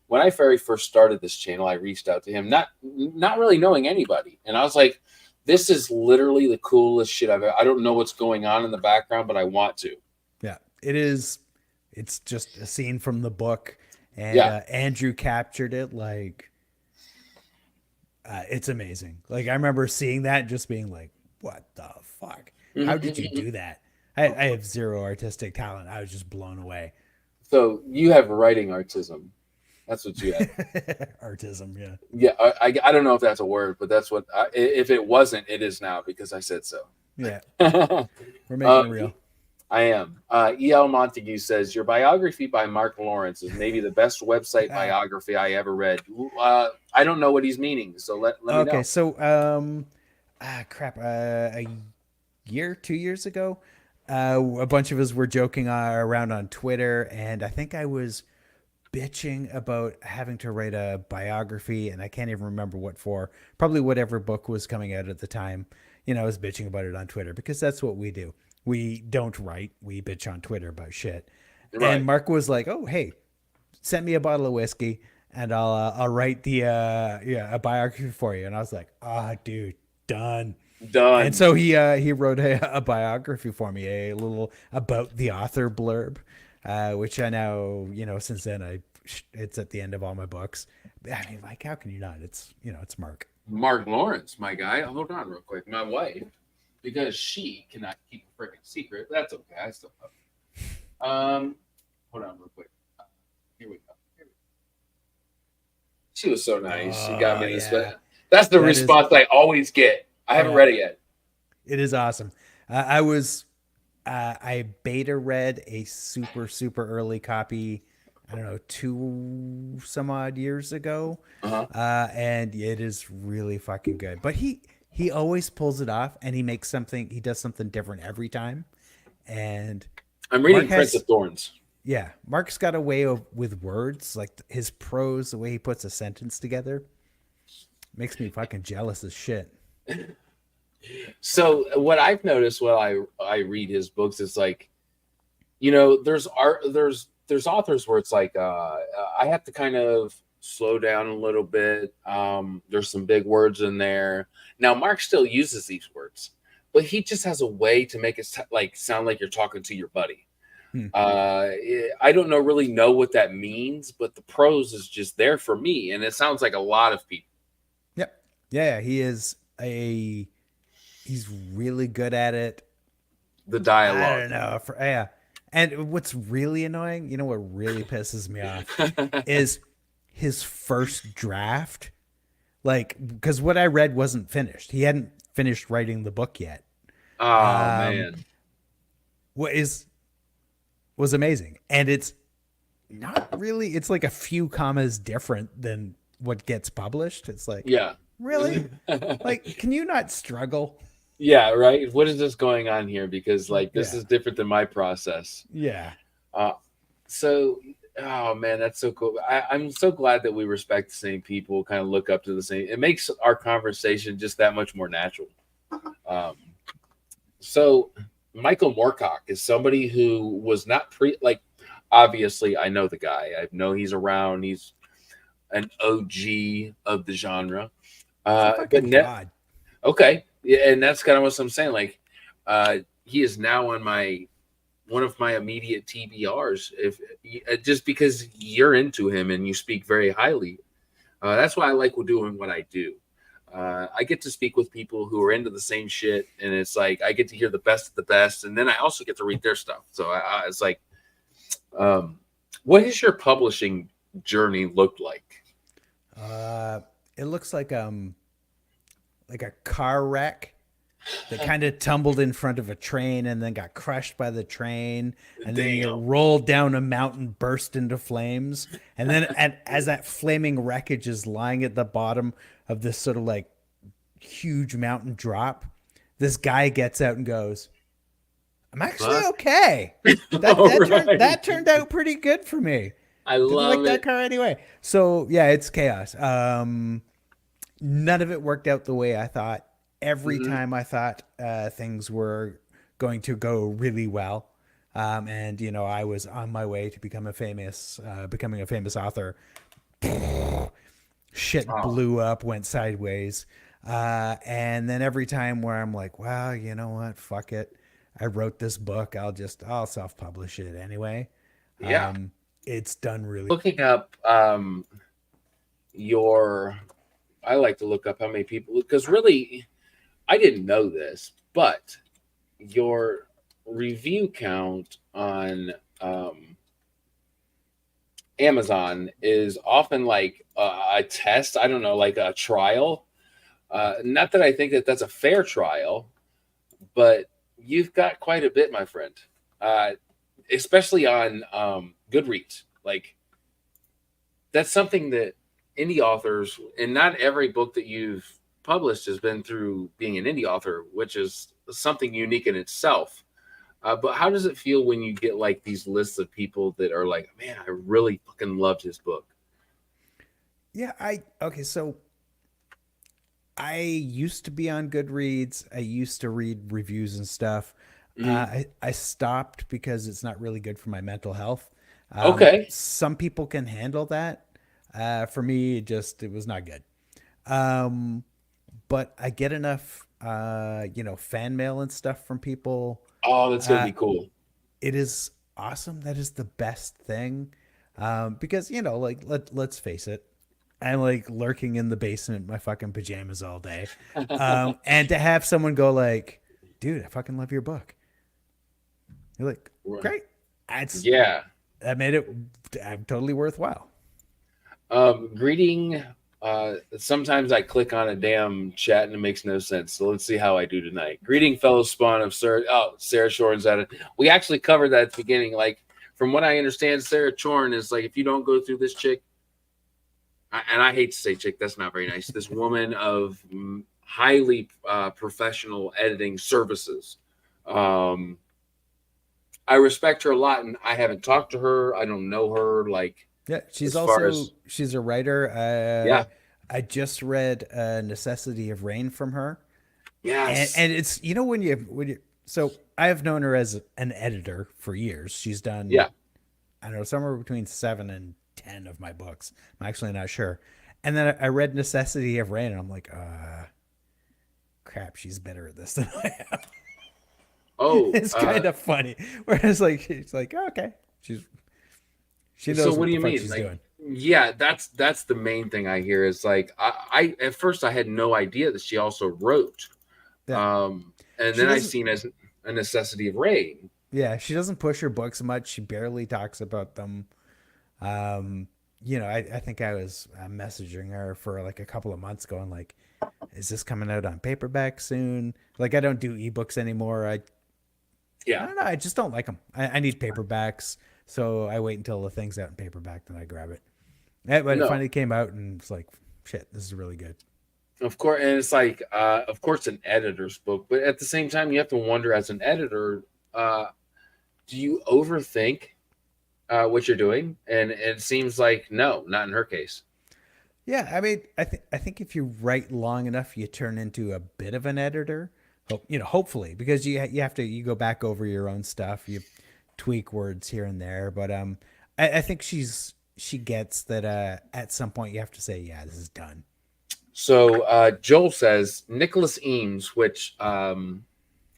Speaker 1: when I very first started this channel, I reached out to him, not really knowing anybody, and I was like, "This is literally the coolest shit I've ever." I don't know what's going on in the background, but I want to.
Speaker 2: Yeah, it is. It's just a scene from the book, and
Speaker 1: Yeah,
Speaker 2: Andrew captured it like it's amazing. Like I remember seeing that and just being like, "What the fuck? How did you do that?" I have zero artistic talent. I was just blown away.
Speaker 1: so you have writing artism. That's what you have.
Speaker 2: Artism, yeah.
Speaker 1: Yeah, I don't know if that's a word, but that's what. If it wasn't, it is now because I said so.
Speaker 2: Yeah,
Speaker 1: I
Speaker 2: we're making it real.
Speaker 1: am. E.L. Montague says your biography by Mark Lawrence is maybe the best website biography I ever read. I don't know what he's meaning, so let me know.
Speaker 2: Okay, so crap, a year, 2 years ago, a bunch of us were joking around on Twitter, and I think I was bitching about having to write a biography, and I can't even remember what for. Probably whatever book was coming out at the time. I was bitching about it on Twitter because that's what we do. We don't write, we bitch on Twitter about shit.
Speaker 1: Right.
Speaker 2: And Mark was like, "Oh, hey, send me a bottle of whiskey, and I'll write a biography for you." And I was like, "Ah, dude, done." And
Speaker 1: Done.
Speaker 2: so he wrote a biography for me, a little about the author blurb, which I now, since then it's at the end of all my books. I mean, like, how can you not? It's, it's Mark.
Speaker 1: Mark Lawrence, my guy. Hold on real quick. My wife, because she cannot keep a freaking secret. That's okay. I still love her. Hold on real quick. Here we go. She was so nice. She got me this.
Speaker 2: Yeah,
Speaker 1: That's the
Speaker 2: that is
Speaker 1: response I always get. I haven't read it yet.
Speaker 2: it is awesome. I beta read a super early copy. I don't know, 2 some odd years ago,
Speaker 1: Uh-huh.
Speaker 2: and it is really fucking good. But he always pulls it off, and he makes something. He does something different every time. And
Speaker 1: I'm
Speaker 2: Mark
Speaker 1: reading Prince
Speaker 2: has,
Speaker 1: of Thorns.
Speaker 2: yeah, Mark's got a way of with words, like his prose, the way he puts a sentence together, makes me fucking jealous as shit.
Speaker 1: So what I've noticed while I read his books is like, there's art, there's authors where it's like I have to kind of slow down a little bit. There's some big words in there. Now Mark still uses these words, but he just has a way to make it like sound like you're talking to your buddy.
Speaker 2: Hmm.
Speaker 1: I don't really know what that means, but the prose is just there for me, and it sounds like a lot of people.
Speaker 2: Yep. Yeah, he is a he's really good at it.
Speaker 1: The
Speaker 2: I
Speaker 1: dialogue.
Speaker 2: don't know. Yeah. And what's really annoying, what really pisses me off is his first draft. Like, because what I read wasn't finished. He hadn't finished writing the book yet.
Speaker 1: Oh
Speaker 2: Um,
Speaker 1: man.
Speaker 2: what is was amazing, and it's not really. It's like a few commas different than what gets published. It's like,
Speaker 1: Yeah.
Speaker 2: really, like, can you not struggle?
Speaker 1: Yeah, right. What is this going on here? Because like this
Speaker 2: Yeah,
Speaker 1: is different than my process.
Speaker 2: yeah.
Speaker 1: Uh, so, oh man, that's so cool. I'm so glad that we respect the same people, kind of look up to the same. It makes our conversation just that much more natural. Um, so, Michael Moorcock is somebody who was not like. Obviously, I know the guy. I know he's around. He's an OG of the genre.
Speaker 2: He's a
Speaker 1: But
Speaker 2: fucking god.
Speaker 1: okay, yeah, and that's kind of what I'm saying. Like, he is now on my one of my immediate TBRs. If just because you're into him and you speak very highly, that's why I like doing what I do. I get to speak with people who are into the same shit, and it's like I get to hear the best of the best, and then I also get to read their stuff. So it's like, um, what has your publishing journey looked like?
Speaker 2: Uh, it looks like a car wreck that kind of tumbled in front of a train and then got crushed by the train, and then you
Speaker 1: Damn.
Speaker 2: rolled down a mountain, burst into flames, and then as that flaming wreckage is lying at the bottom of this sort of like huge mountain drop, this guy gets out and goes, "I'm actually
Speaker 1: Fuck.
Speaker 2: okay.
Speaker 1: All right.
Speaker 2: That turned out pretty good for me.
Speaker 1: I
Speaker 2: Didn't like
Speaker 1: love
Speaker 2: that
Speaker 1: it.
Speaker 2: car anyway." So yeah, it's chaos. None of it worked out the way I thought. Every
Speaker 1: Mhm.
Speaker 2: time I thought things were going to go really well, and I was on my way to becoming a famous author, shit
Speaker 1: Oh,
Speaker 2: blew up, went sideways, and then every time where I'm like, well, you know what, fuck it, I wrote this book, I'll self-publish it anyway.
Speaker 1: yeah.
Speaker 2: Um, it's done really.
Speaker 1: Looking up your I like to look up how many people, because really I didn't know this, but your review count on Amazon is often like a test. I don't know, like a trial. Not that I think that that's a fair trial, but you've got quite a bit, my friend. Uh, Especially on Goodreads. Like that's something that indie authors, and not every book that you've published has been through being an indie author, which is something unique in itself. But how does it feel when you get like these lists of people that are like, man, I really fucking loved his book?
Speaker 2: Yeah, I okay, so I used to be on Goodreads. I used to read reviews and stuff.
Speaker 1: Mhm.
Speaker 2: I stopped because it's not really good for my mental health.
Speaker 1: Okay.
Speaker 2: Some people can handle that. For me, it was not good. Um, but I get enough fan mail and stuff from people.
Speaker 1: Oh, that's gonna
Speaker 2: Uh,
Speaker 1: be cool.
Speaker 2: it is awesome. That is the best thing. Because, like, let's face it, I'm like lurking in the basement in my fucking pajamas all day. And to have someone go like, dude, I fucking love your book. You're like, great. That's
Speaker 1: Yeah.
Speaker 2: that made it totally worthwhile.
Speaker 1: Greeting. Sometimes I click on a damn chat and it makes no sense. So let's see how I do tonight. Greeting, fellow spawn of Sarah Shorn's at it. We actually covered that at the beginning. Like, from what I understand, Sarah Chorn is like, if you don't go through this chick, and I hate to say chick, that's not very nice. This woman of highly professional editing services. Um, I respect her a lot, and I haven't talked to her. I don't know her. Like,
Speaker 2: Yeah,
Speaker 1: as far as
Speaker 2: she's a writer.
Speaker 1: yeah,
Speaker 2: I just read Necessity of Rain from her. And
Speaker 1: yes,
Speaker 2: and it's when you so I have known her as an editor for years. She's done,
Speaker 1: yeah.
Speaker 2: I don't know, somewhere between 7 and 10 of my books. I'm actually not sure. And then I read Necessity of Rain, and I'm like, crap, she's better at this than I am.
Speaker 1: Oh,
Speaker 2: It's kind of funny. Whereas like she's like, okay, she
Speaker 1: so
Speaker 2: knows
Speaker 1: what
Speaker 2: what
Speaker 1: do
Speaker 2: the
Speaker 1: you
Speaker 2: fuck
Speaker 1: mean?
Speaker 2: she's
Speaker 1: Like,
Speaker 2: doing.
Speaker 1: yeah, that's the main thing I hear is like I at first I had no idea that she also wrote,
Speaker 2: Yeah,
Speaker 1: and
Speaker 2: she
Speaker 1: then I
Speaker 2: doesn't.
Speaker 1: seen as a necessity of rain.
Speaker 2: Yeah, she doesn't push her books much. She barely talks about them. Um, I think I was messaging her for like a couple of months, going like, "Is this coming out on paperback soon?" Like, I don't do ebooks anymore. I
Speaker 1: Yeah,
Speaker 2: don't know. I just don't like them. I need paperbacks, so I wait until the thing's out in paperback, then I grab it. And when it
Speaker 1: no,
Speaker 2: finally came out, and it's like, shit, this is really good.
Speaker 1: of course, and it's like of course an editor's book, but at the same time you have to wonder as an editor, uh, do you overthink what you're doing? And it seems like no, not in her case.
Speaker 2: Yeah, I mean, I think if you write long enough, you turn into a bit of an editor. Hopefully, because you have to you go back over your own stuff, you tweak words here and there. But I think she gets that. At some point, you have to say, yeah, this is done.
Speaker 1: So Joel says Nicholas Eames, which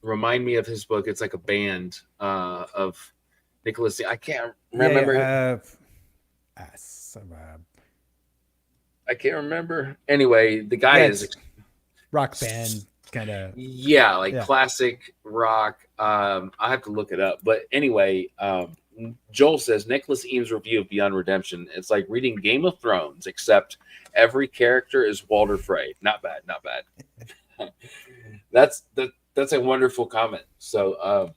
Speaker 1: remind me of his book. It's like a band of Nicholas. I can't
Speaker 2: Yeah,
Speaker 1: remember.
Speaker 2: yeah.
Speaker 1: I can't remember. Anyway, the guy
Speaker 2: Yeah,
Speaker 1: is
Speaker 2: it's rock band kind of.
Speaker 1: yeah, like
Speaker 2: Yeah,
Speaker 1: classic rock. I have to look it up. But anyway, Joel says Nicholas Eames' review of Beyond Redemption. It's like reading Game of Thrones, except every character is Walter Frey. Not bad, not bad. That's a wonderful comment. So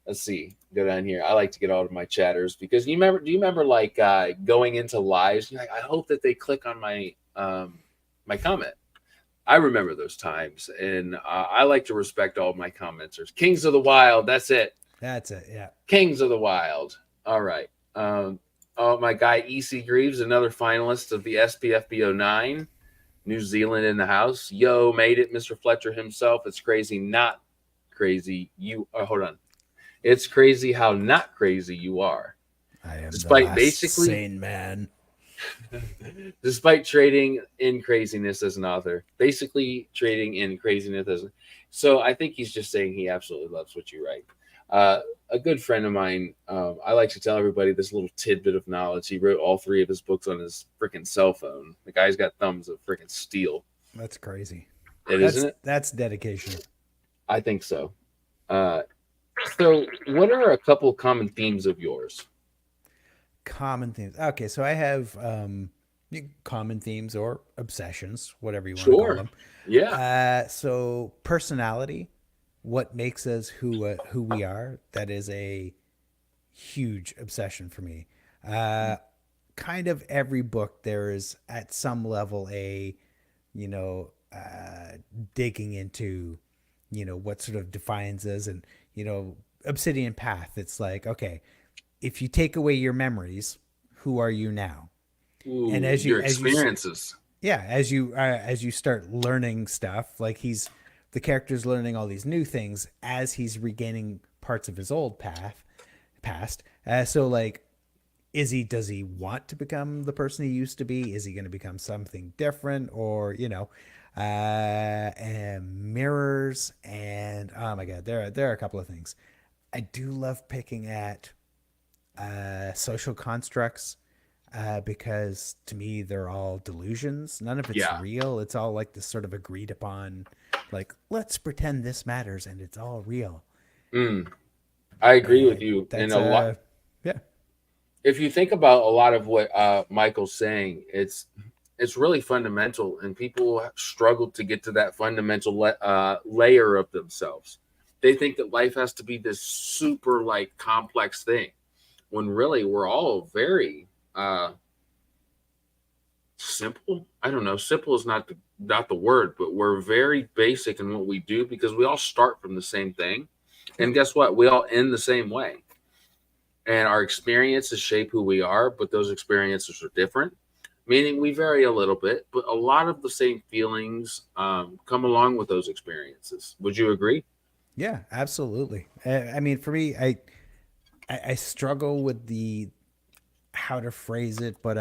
Speaker 1: let's see. Go down here. I like to get all of my chatters because you remember. Do you remember like going into lives? You're like, I hope that they click on my comment. I remember those times, and I like to respect all of my commenters. Kings of the Wild. That's it.
Speaker 2: that's it. Yeah,
Speaker 1: Kings of the Wild. All right. Oh, my guy EC Greaves, another finalist of the SPFB09. New Zealand in the house. Yo, made it, Mr. Fletcher himself. It's crazy, not crazy. Hold on. It's crazy how not crazy you are.
Speaker 2: I am the
Speaker 1: Despite
Speaker 2: last
Speaker 1: basically,
Speaker 2: sane man.
Speaker 1: despite trading in craziness as an author, basically trading in craziness as. So I think he's just saying he absolutely loves what you write. Uh, a good friend of mine, I like to tell everybody this little tidbit of knowledge. He wrote all three of his books on his freaking cell phone. The guy's got thumbs of freaking steel.
Speaker 2: That's crazy.
Speaker 1: It
Speaker 2: That's
Speaker 1: isn't it?
Speaker 2: that's dedication.
Speaker 1: I think so. Uh, so, what are a couple common themes of yours?
Speaker 2: Common themes. Okay, so I have common themes or obsessions, whatever you want to call
Speaker 1: Sure.
Speaker 2: them.
Speaker 1: Yeah.
Speaker 2: So personality, what makes us who we are, that is a huge obsession for me. Uh, Kind of every book there is at some level a you know digging into what sort of defines us, and Obsidian Path. It's like, okay, if you take away your memories, who are you now? And
Speaker 1: Ooh, your experiences.
Speaker 2: as you start learning stuff, like the character's learning all these new things as he's regaining parts of his old past. So like, does he want to become the person he used to be? Is he going to become something different? Or and mirrors, and oh my god, there are a couple of things. I do love picking at social constructs because to me they're all delusions. None of it's
Speaker 1: Yeah.
Speaker 2: real. It's all like this sort of agreed upon, like let's pretend this matters and it's all real.
Speaker 1: Mm, I agree with
Speaker 2: And
Speaker 1: you. And
Speaker 2: that's
Speaker 1: a lot,
Speaker 2: yeah,
Speaker 1: if you think about a lot of what Michael's saying, it's really fundamental, and people struggle to get to that fundamental layer of themselves. They think that life has to be this super like complex thing, when really we're all very simple. I don't know. Simple is not the word, but we're very basic in what we do because we all start from the same thing,
Speaker 2: yeah,
Speaker 1: and guess what? We all end the same way, and our experiences shape who we are, but those experiences are different, meaning we vary a little bit, but a lot of the same feelings come along with those experiences. Would you agree?
Speaker 2: yeah, absolutely. I mean, for me, I struggle with the how to phrase it, but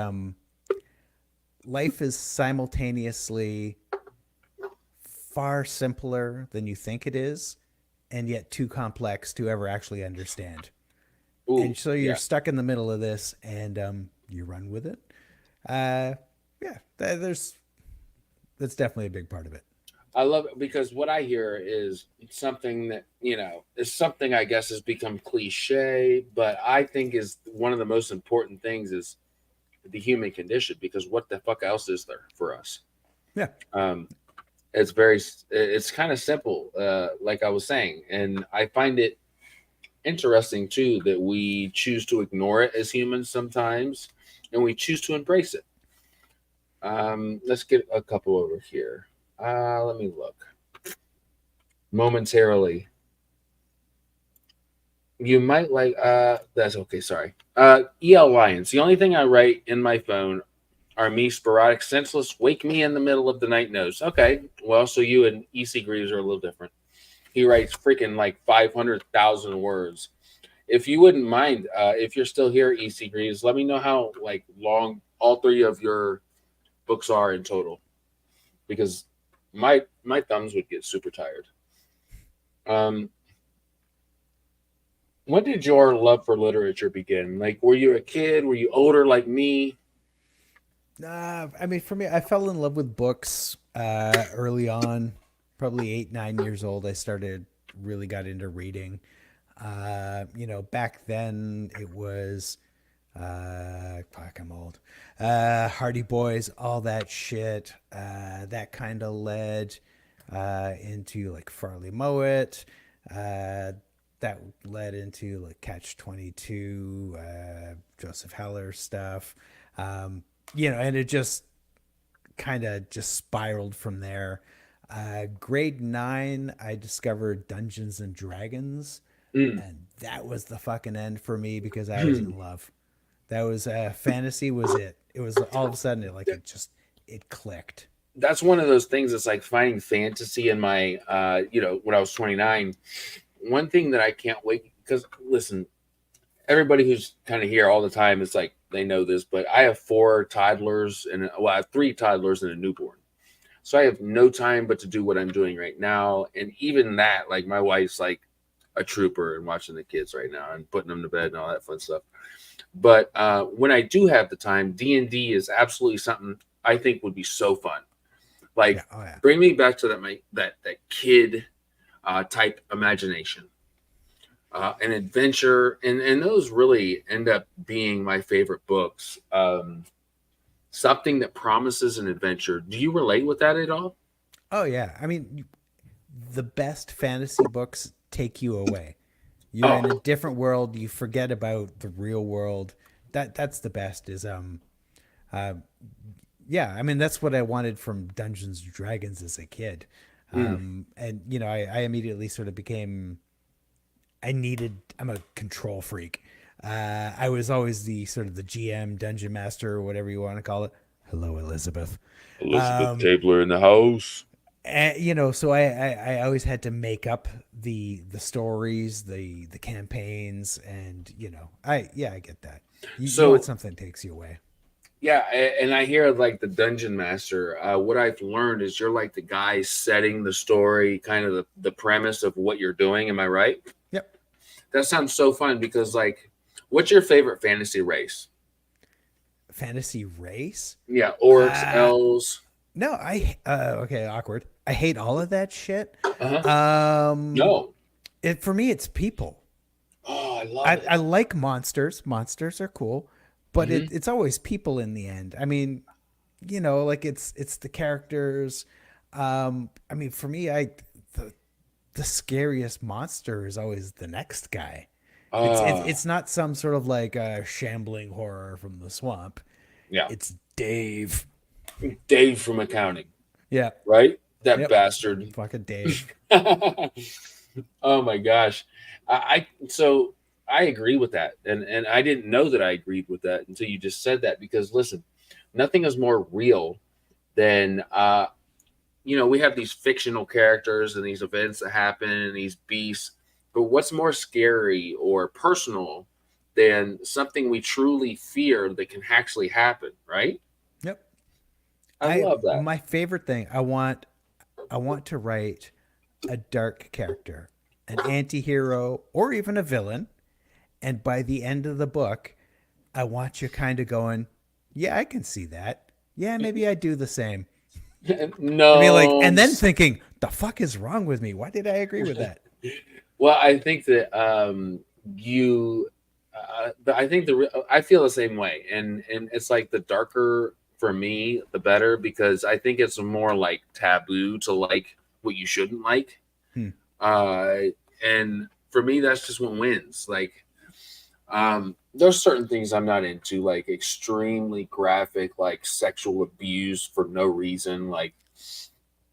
Speaker 2: life is simultaneously far simpler than you think it is, and yet too complex to ever actually understand.
Speaker 1: Ooh,
Speaker 2: And so you're
Speaker 1: yeah.
Speaker 2: stuck in the middle of this, and you run with it. Uh, yeah, there's that's definitely a big part of it.
Speaker 1: I love it because what I hear is something that, is something I guess has become cliche, but I think is one of the most important things is the human condition, because what the fuck else is there for us?
Speaker 2: Yeah,
Speaker 1: Um, it's kind of simple, like I was saying. And I find it interesting too that we choose to ignore it as humans sometimes, and we choose to embrace it. Let's get a couple over here. Let me look momentarily. You might like that's okay, sorry. EL Lions. The only thing I write in my phone are me sporadic, senseless, wake me in the middle of the night knows. Okay. Well, so you and EC Greaves are a little different. He writes freaking like 500,000 words. If you wouldn't mind, if you're still here, EC Greaves, let me know how like long all three of your books are in total, because my thumbs would get super tired. Um, when did your love for literature begin? Like, were you a kid? Were you older like me?
Speaker 2: I mean, for me, I fell in love with books early on, probably 8, 9 years old. I started really got into reading. Back then it was fuck, I'm old. Hardy Boys, all that shit. That kind of led into like Farley Mowat. Uh, that led into like Catch 22, Joseph Heller stuff. Um, and it just kind of just spiraled from there. Grade 9, I discovered Dungeons and Dragons,
Speaker 1: Mm.
Speaker 2: and that was the fucking end for me because I was in love. That was fantasy was it. It was all of a sudden it clicked.
Speaker 1: That's one of those things that's like finding fantasy in my when I was 29. One thing that I can't wait, because listen, everybody who's kind of here all the time is like they know this, but I have four toddlers and I have three toddlers and a newborn. So I have no time but to do what I'm doing right now. And even that, like my wife's like a trooper and watching the kids right now and putting them to bed and all that fun stuff. But when I do have the time, D&D is absolutely something I think would be so fun.
Speaker 2: Yeah,
Speaker 1: Like,
Speaker 2: oh yeah.
Speaker 1: bring me back to that kid type imagination, an adventure, and those really end up being my favorite books. Something that promises an adventure. Do you relate with that at all?
Speaker 2: Oh yeah. I mean, the best fantasy books take you away. You're in a
Speaker 1: Oh,
Speaker 2: different world. You forget about the real world. That's the best. Is uh, yeah. I mean, that's what I wanted from Dungeons and Dragons as a kid.
Speaker 1: mm,
Speaker 2: And I immediately sort of became. I'm a control freak. I was always the sort of the GM, dungeon master, or whatever you want to call it. Hello, Elizabeth.
Speaker 1: Elizabeth
Speaker 2: Um,
Speaker 1: Tabler in the house.
Speaker 2: and, so I always had to make up the stories, the campaigns, and I get that. You want
Speaker 1: So
Speaker 2: something that takes you away.
Speaker 1: Yeah, and I hear like the dungeon master. What I've learned is you're like the guy setting the story, kind of the premise of what you're doing. Am I right?
Speaker 2: Yep.
Speaker 1: That sounds so fun because like, what's your favorite fantasy race?
Speaker 2: Fantasy race?
Speaker 1: Yeah, orcs,
Speaker 2: Uh
Speaker 1: elves.
Speaker 2: no, okay, awkward. I hate all of that shit.
Speaker 1: Uh huh.
Speaker 2: Um
Speaker 1: No.
Speaker 2: for me it's people.
Speaker 1: Oh, I love
Speaker 2: I
Speaker 1: it.
Speaker 2: like monsters. Monsters are cool, but
Speaker 1: Hmm.
Speaker 2: it's always people in the end. I mean, like it's the characters. I mean, for me, the the scariest monster is always the next guy. It's not some sort of like shambling horror from the swamp.
Speaker 1: Yeah.
Speaker 2: It's Dave.
Speaker 1: Dave from accounting,
Speaker 2: Yeah.
Speaker 1: right? That
Speaker 2: Yep.
Speaker 1: bastard.
Speaker 2: Fucking Dave.
Speaker 1: Oh my gosh. So I agree with that. And I didn't know that I agreed with that until you just said that because listen, nothing is more real than we have these fictional characters and these events that happen and these beasts, but what's more scary or personal than something we truly fear that can actually happen, right?
Speaker 2: Yep.
Speaker 1: I
Speaker 2: I
Speaker 1: love that.
Speaker 2: My favorite thing. I want to write a dark character, an anti-hero or even a villain, and by the end of the book, I want you kind of going, "Yeah, I can see that. Yeah, maybe I do the same." I mean, like,
Speaker 1: No.
Speaker 2: and then thinking, "The fuck is wrong with me? Why did I agree with that?"
Speaker 1: Well, I think that you, I think I feel the same way, and it's like the darker for me, the better because I think it's more like taboo to like what you shouldn't like,
Speaker 2: Hmm.
Speaker 1: uh, and for me, that's just what wins. Like, there's certain things I'm not into, like extremely graphic, like sexual abuse for no reason, like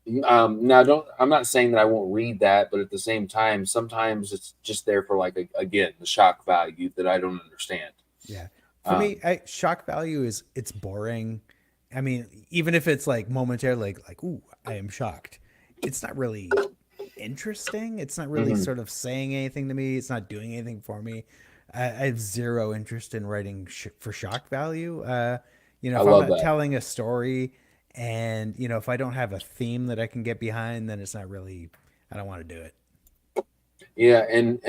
Speaker 1: now don't I'm not saying that I won't read that, but at the same time, sometimes it's just there for like again the shock value that I don't understand.
Speaker 2: Yeah. For
Speaker 1: Um,
Speaker 2: me, shock value is it's boring. I mean, even if it's like momentary, like, ooh, I am shocked. It's not really interesting. It's not really
Speaker 1: mhm.
Speaker 2: sort of saying anything to me. It's not doing anything for me. I have zero interest in writing for shock value.
Speaker 1: I
Speaker 2: If I'm
Speaker 1: love
Speaker 2: not
Speaker 1: that.
Speaker 2: telling a story, and if I don't have a theme that I can get behind, then it's not really. I don't want to do it.
Speaker 1: Yeah, and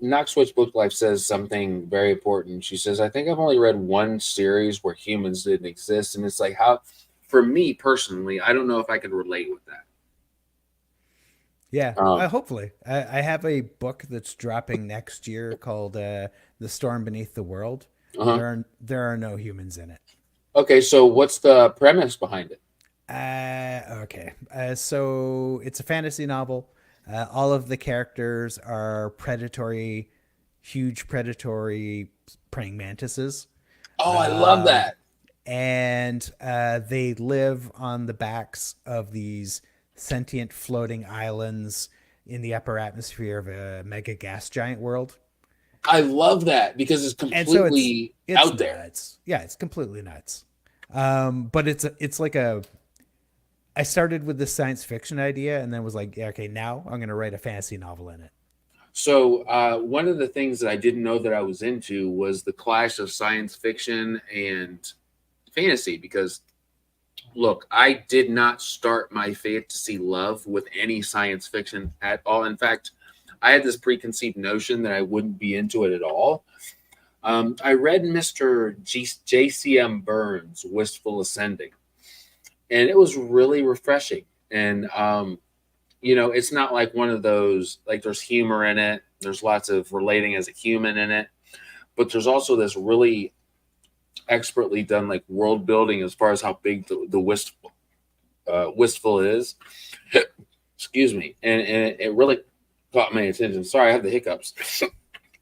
Speaker 1: Knox Switch Book Life says something very important. She says, "I think I've only read one series where humans didn't exist," and it's like how, for me personally, I don't know if I could relate with
Speaker 2: Yeah,
Speaker 1: that.
Speaker 2: hopefully. I have a book that's dropping next year called "The Storm Beneath the World."
Speaker 1: Uh-huh.
Speaker 2: There are no humans in it.
Speaker 1: Okay, so what's the premise behind it?
Speaker 2: Okay. So it's a fantasy novel. All of the characters are predatory, huge predatory praying mantises.
Speaker 1: Oh, I love
Speaker 2: Um,
Speaker 1: that.
Speaker 2: and they live on the backs of these sentient floating islands in the upper atmosphere of a mega gas giant world.
Speaker 1: I love that because it's
Speaker 2: And so
Speaker 1: completely
Speaker 2: it's
Speaker 1: out there.
Speaker 2: nuts. Yeah, it's completely nuts. But it's like a I started with this science fiction idea and then was like, yeah, okay, now I'm going to write a fantasy novel in it.
Speaker 1: So one of the things that I didn't know that I was into was the clash of science fiction and fantasy. Because look, I did not start my fantasy love with any science fiction at all. In fact, I had this preconceived notion that I wouldn't be into it at all. I read Mr. J.C.M. Burns' Wistful Ascending, and it was really refreshing. And it's not like one of those like there's humor in it. There's lots of relating as a human in it, but there's also this really expertly done like world building as far as how big the wistful is. Excuse me, and it really caught my attention. Sorry, I have the hiccups.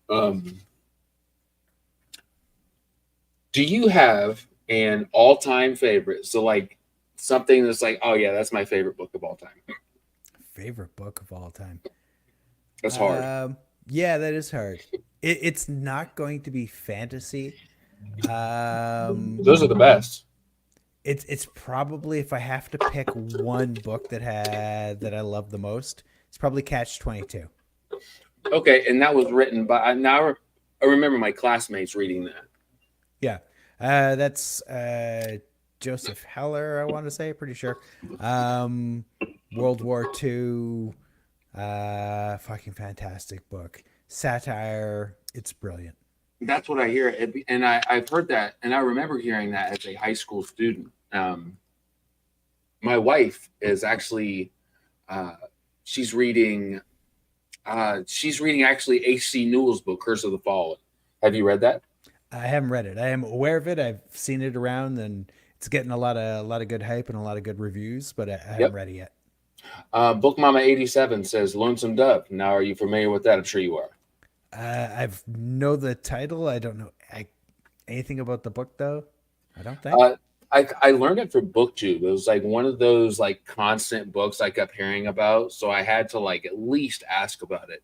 Speaker 1: um, do you have an all-time favorite? So like something that's like, oh yeah, that's my favorite book of all time.
Speaker 2: Favorite book of all time.
Speaker 1: That's hard.
Speaker 2: Yeah, that is hard. It's not going to be fantasy.
Speaker 1: Those are the best.
Speaker 2: It's probably if I have to pick one book that I love the most, it's probably Catch 22.
Speaker 1: Okay, and that was written by now. I remember my classmates reading that.
Speaker 2: Yeah. That's Joseph Heller, I want to say, pretty sure. Um, World War II, fucking fantastic book. Satire, it's brilliant.
Speaker 1: That's what I hear, and I've heard that, and I remember hearing that as a high school student. My wife is actually uh, she's reading she's reading actually H.C. Newell's book, Curse of the Fallen. Have you read that?
Speaker 2: I haven't read it. I am aware of it. I've seen it around, and it's getting a lot of good hype and a lot of good reviews, but I haven't
Speaker 1: Yep.
Speaker 2: read it yet.
Speaker 1: Book Mama 87 says Lonesome Dove. Now, are you familiar with that? I'm sure you are.
Speaker 2: I've know the title. I don't know anything about the book though. I don't think.
Speaker 1: Uh, I learned it from Booktube. It was like one of those like constant books I kept hearing about, so I had to like at least ask about it.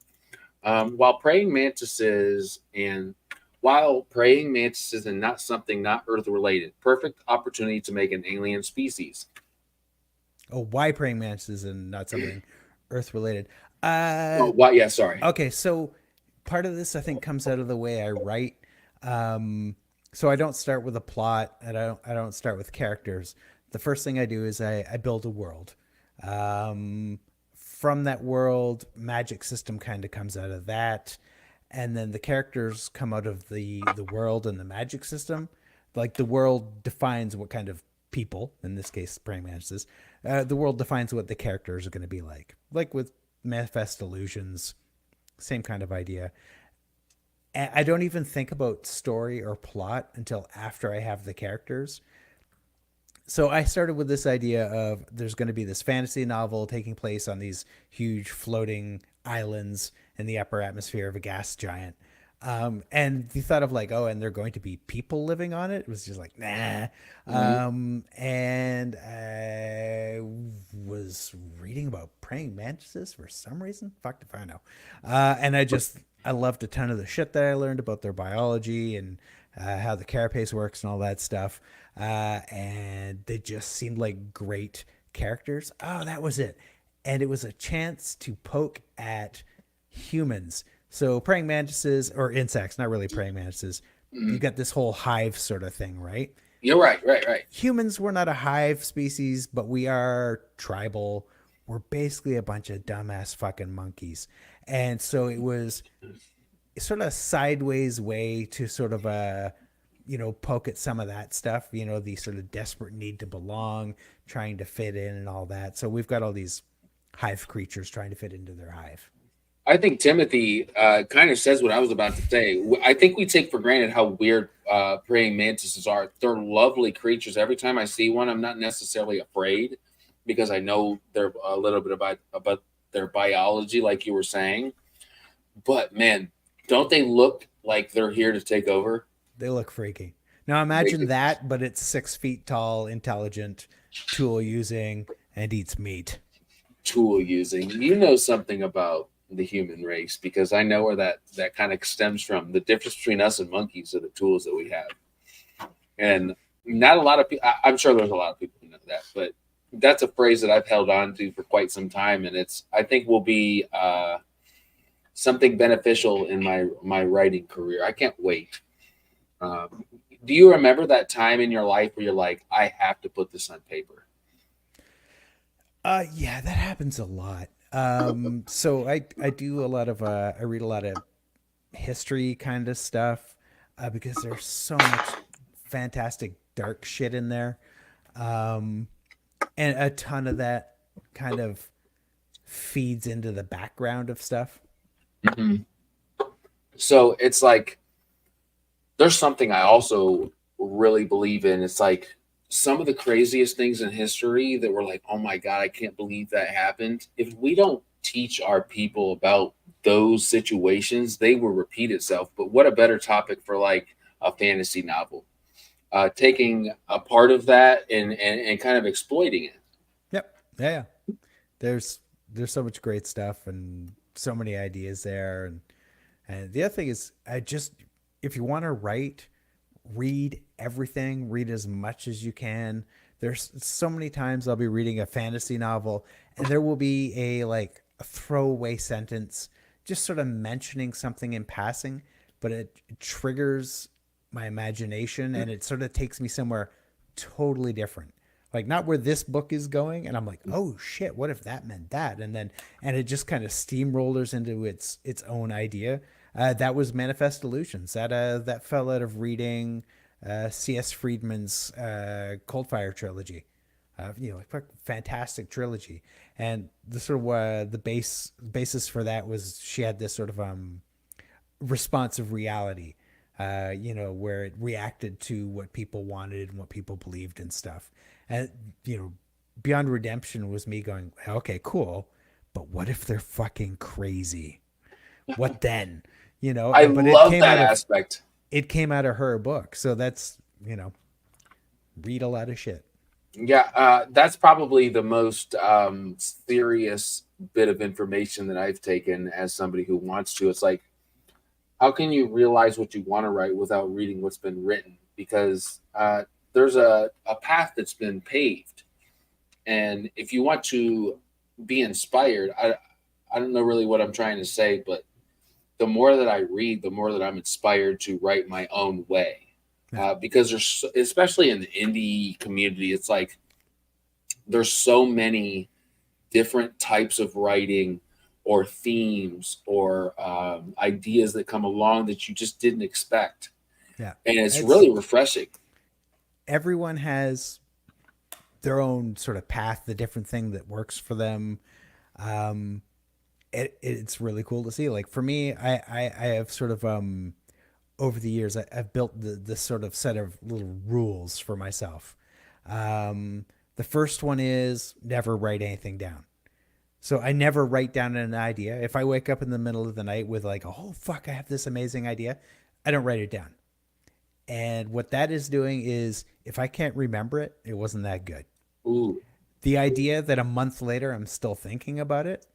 Speaker 1: While praying mantises and while praying mantises and not something not Earth related, perfect opportunity to make an alien species.
Speaker 2: Oh, why praying mantises and not something Earth related? Uh,
Speaker 1: Oh, what? Yeah, sorry.
Speaker 2: okay, so part of this I think comes out of the way I write. Um, so I don't start with a plot, and I don't start with characters. The first thing I do is I build a world. Um, from that world, magic system kind of comes out of that, and then the characters come out of the world and the magic system. Like the world defines what kind of people, in this case, praying mantises. The world defines what the characters are going to be like. Like with Manifest Delusions, same kind of idea. I don't even think about story or plot until after I have the characters. So I started with this idea of there's going to be this fantasy novel taking place on these huge floating islands in the upper atmosphere of a gas giant. And the thought of like, oh, and they're going to be people living on it was just like, nah.
Speaker 1: Mhm.
Speaker 2: And I was reading about praying mantises for some reason. Fuck if I know. And I loved a ton of the shit that I learned about their biology and how the carapace works and all that stuff. And they just seemed like great characters. Oh, that was it. And it was a chance to poke at humans. So praying mantises or insects, not really praying mantises. You
Speaker 1: Mhm.
Speaker 2: got this whole hive sort of thing, right?
Speaker 1: You're right, right, right.
Speaker 2: Humans, we're not a hive species, but we are tribal. We're basically a bunch of dumbass fucking monkeys. And so it was sort of sideways way to sort of poke at some of that stuff, the sort of desperate need to belong, trying to fit in and all that. So we've got all these hive creatures trying to fit into their hive.
Speaker 1: I think Timothy kind of says what I was about to say. I think we take for granted how weird praying mantises are. They're lovely creatures. Every time I see one, I'm not necessarily afraid because I know they're a little bit about their biology, like you were saying. But man, don't they look like they're here to take over?
Speaker 2: They look freaky. Now
Speaker 1: They
Speaker 2: imagine
Speaker 1: do.
Speaker 2: that, but it's 6 feet tall, intelligent, tool using, and eats meat.
Speaker 1: Tool using. You know something about the human race because I know where that kind of stems from. The difference between us and monkeys are the tools that we have, and not a lot of people. I'm sure there's a lot of people who know that, but that's a phrase that I've held on to for quite some time, and it's I think will be something beneficial in my writing career. I can't wait. Do you remember that time in your life where you're like, I have to put this on paper?
Speaker 2: Yeah, that happens a lot. So I do a lot of I read a lot of history kind of stuff because there's so much fantastic dark shit in there, um, and a ton of that kind of feeds into the background of stuff.
Speaker 1: Mhm. So it's like there's something I also really believe in. It's like some of the craziest things in history that we're like, oh my God, I can't believe that happened. If we don't teach our people about those situations, they will repeat itself. But what a better topic for like a fantasy novel, taking a part of that and kind of exploiting it.
Speaker 2: Yep. Yeah. Yeah. There's there's so much great stuff and so many ideas there, and the other thing is I just if you want to write, read everything, read as much as you can. There's so many times I'll be reading a fantasy novel and there will be a throwaway sentence just sort of mentioning something in passing, but it triggers my imagination, and it sort of takes me somewhere totally different. Like not where this book is going, and I'm like, oh shit, what if that meant that? And it just kind of steamrollers into its own idea. That was Manifest Delusions. That fell out of reading C.S. Friedman's Coldfire trilogy. Like fantastic trilogy. And the sort of basis for that was she had this sort of responsive reality, where it reacted to what people wanted and what people believed and stuff. And Beyond Redemption was me going, okay, cool, but what if they're fucking crazy? What then?
Speaker 1: I
Speaker 2: But
Speaker 1: love that aspect.
Speaker 2: it came out of her book, so that's read a lot of shit.
Speaker 1: Yeah, that's probably the most serious bit of information that I've taken as somebody who wants to. It's like, how can you realize what you want to write without reading what's been written? Because there's a path that's been paved. And if you want to be inspired, I don't know really what I'm trying to say, but the more that I read, the more that I'm inspired to write my own way. Because there's, especially in the indie community, it's like there's so many different types of writing or themes or ideas that come along that you just didn't expect.
Speaker 2: Yeah.
Speaker 1: And it's really refreshing.
Speaker 2: Everyone has their own sort of path, the different thing that works for them. It's really cool to see. Like for me, I have sort of over the years, I've built this sort of set of little rules for myself. The first one is never write anything down. So I never write down an idea. If I wake up in the middle of the night with like, oh fuck, I have this amazing idea, I don't write it down. And what that is doing is if I can't remember it, it wasn't that good.
Speaker 1: Ooh.
Speaker 2: The idea that a month later I'm still thinking about it,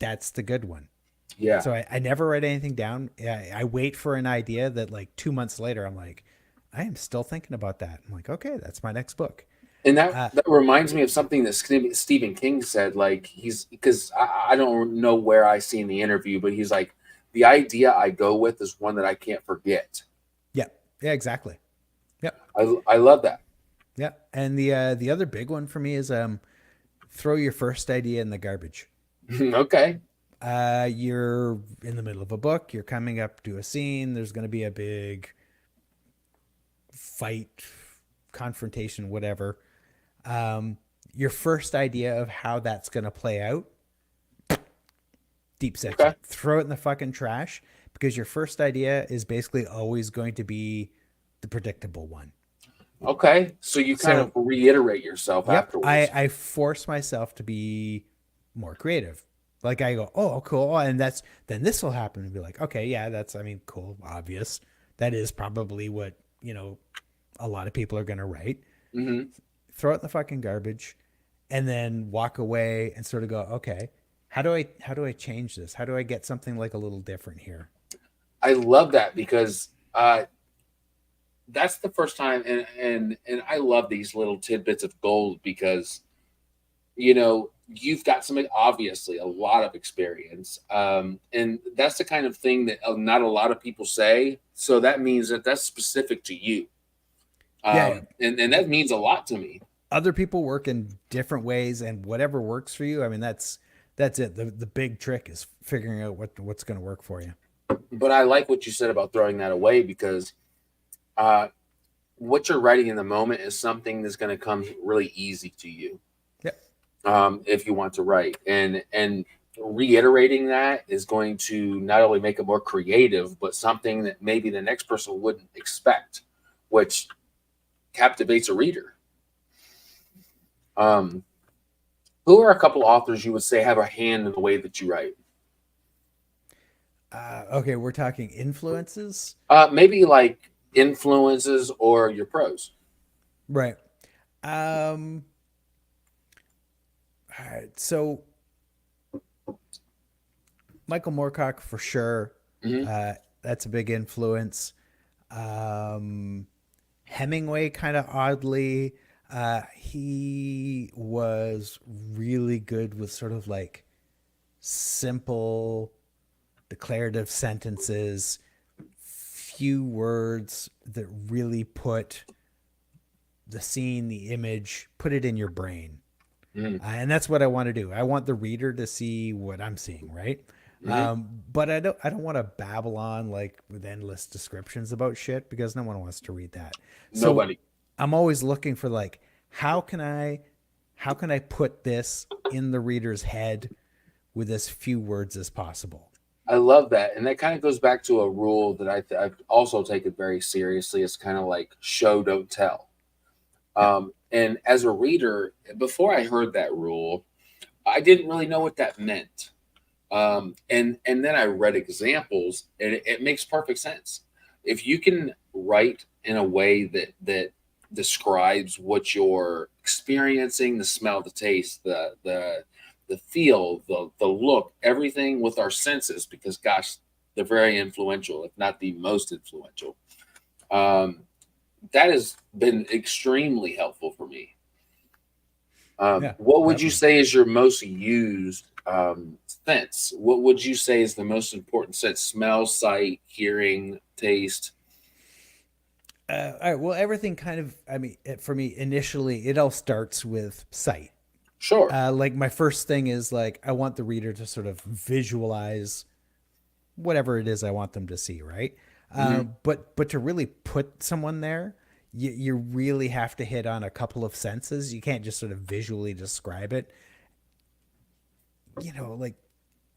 Speaker 2: that's the good one.
Speaker 1: Yeah.
Speaker 2: So I never write anything down. I wait for an idea that like 2 months later, I'm like, I am still thinking about that. I'm like, okay, that's my next book.
Speaker 1: And that reminds me of something that Stephen King said. Like because I don't know where I seen the interview, but he's like, the idea I go with is one that I can't forget.
Speaker 2: Yeah. Yeah, exactly. Yep.
Speaker 1: I love that.
Speaker 2: Yeah. And the other big one for me is throw your first idea in the garbage.
Speaker 1: Okay.
Speaker 2: You're in the middle of a book, you're coming up to a scene, there's going to be a big fight, confrontation, whatever. Your first idea of how that's going to play out, deep section. Okay. Throw it in the fucking trash, because your first idea is basically always going to be the predictable one.
Speaker 1: Okay. So you kind of reiterate yourself afterwards.
Speaker 2: I force myself to be more creative. Like I go, oh, cool. And then this will happen, and be like, okay, yeah, cool, obvious. That is probably what, a lot of people are going to write.
Speaker 1: Mm-hmm.
Speaker 2: Throw it in the fucking garbage, and then walk away and sort of go, okay, how do I change this? How do I get something like a little different here?
Speaker 1: I love that, because that's the first time, and I love these little tidbits of gold, because you've got obviously a lot of experience, and that's the kind of thing that not a lot of people say. So that means that that's specific to you. And that means a lot to me.
Speaker 2: Other people work in different ways, and whatever works for you, that's it. The big trick is figuring out what's going to work for you.
Speaker 1: But I like what you said about throwing that away, because what you're writing in the moment is something that's going to come really easy to you. If you want to write, and reiterating that is going to not only make it more creative, but something that maybe the next person wouldn't expect, which captivates a reader. Who are a couple authors you would say have a hand in the way that you write?
Speaker 2: Okay, we're talking influences.
Speaker 1: Maybe like influences or your prose.
Speaker 2: Right. All right, so Michael Moorcock for sure.
Speaker 1: Mm-hmm.
Speaker 2: That's a big influence. Hemingway, kind of oddly, he was really good with sort of like simple declarative sentences, few words that really put the scene, the image, put it in your brain.
Speaker 1: Mm-hmm.
Speaker 2: And that's what I want to do. I want the reader to see what I'm seeing, right?
Speaker 1: Mm-hmm.
Speaker 2: But I don't want to babble on like with endless descriptions about shit because no one wants to read that. So
Speaker 1: Nobody.
Speaker 2: I'm always looking for like how can I how can I put this in the reader's head with as few words as possible?
Speaker 1: I love that, and that kind of goes back to a rule that I've also taken very seriously. It's kind of like show, don't tell.
Speaker 2: Yeah.
Speaker 1: And as a reader, before I heard that rule, I didn't really know what that meant. And then I read examples, and it makes perfect sense. If you can write in a way that describes what you're experiencing, the smell, the taste, the feel, the look, everything with our senses, because gosh, they're very influential, if not the most influential. Um, that has been extremely helpful for me.
Speaker 2: Yeah,
Speaker 1: What would you
Speaker 2: definitely.
Speaker 1: say is your most used sense? What would you say is the most important sense? Smell, sight, hearing, taste?
Speaker 2: All right. Well, everything kind of, I mean, for me, initially, it all starts with sight.
Speaker 1: Sure.
Speaker 2: Like, my first thing is like, I want the reader to sort of visualize whatever it is I want them to see, right?
Speaker 1: Hmm.
Speaker 2: But to really put someone there, you really have to hit on a couple of senses. You can't just sort of visually describe it. Like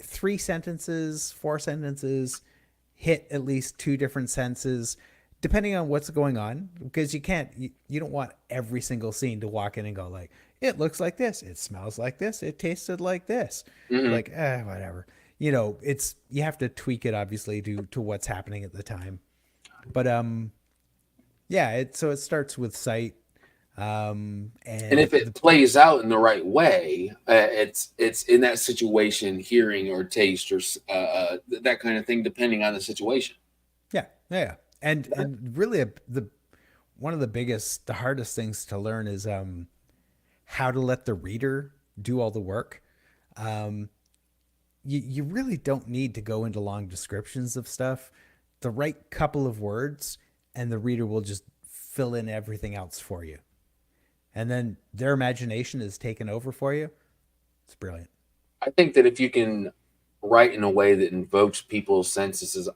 Speaker 2: 3 sentences, 4 sentences, hit at least two different senses depending on what's going on because you don't want every single scene to walk in and go like it looks like this, it smells like this, it tasted like this,
Speaker 1: Hmm.
Speaker 2: like whatever. It's you have to tweak it obviously to what's happening at the time, but yeah, it starts with sight,
Speaker 1: And
Speaker 2: and
Speaker 1: if it plays out in the right way, it's in that situation, hearing or taste or that kind of thing, depending on the situation.
Speaker 2: yeah, yeah, and really the one of the biggest, the hardest things to learn is how to let the reader do all the work. Um, you really don't need to go into long descriptions of stuff. The right couple of words, and the reader will just fill in everything else for you. And then their imagination is taken over for you. It's brilliant.
Speaker 1: I think that if you can write in a way that invokes people's senses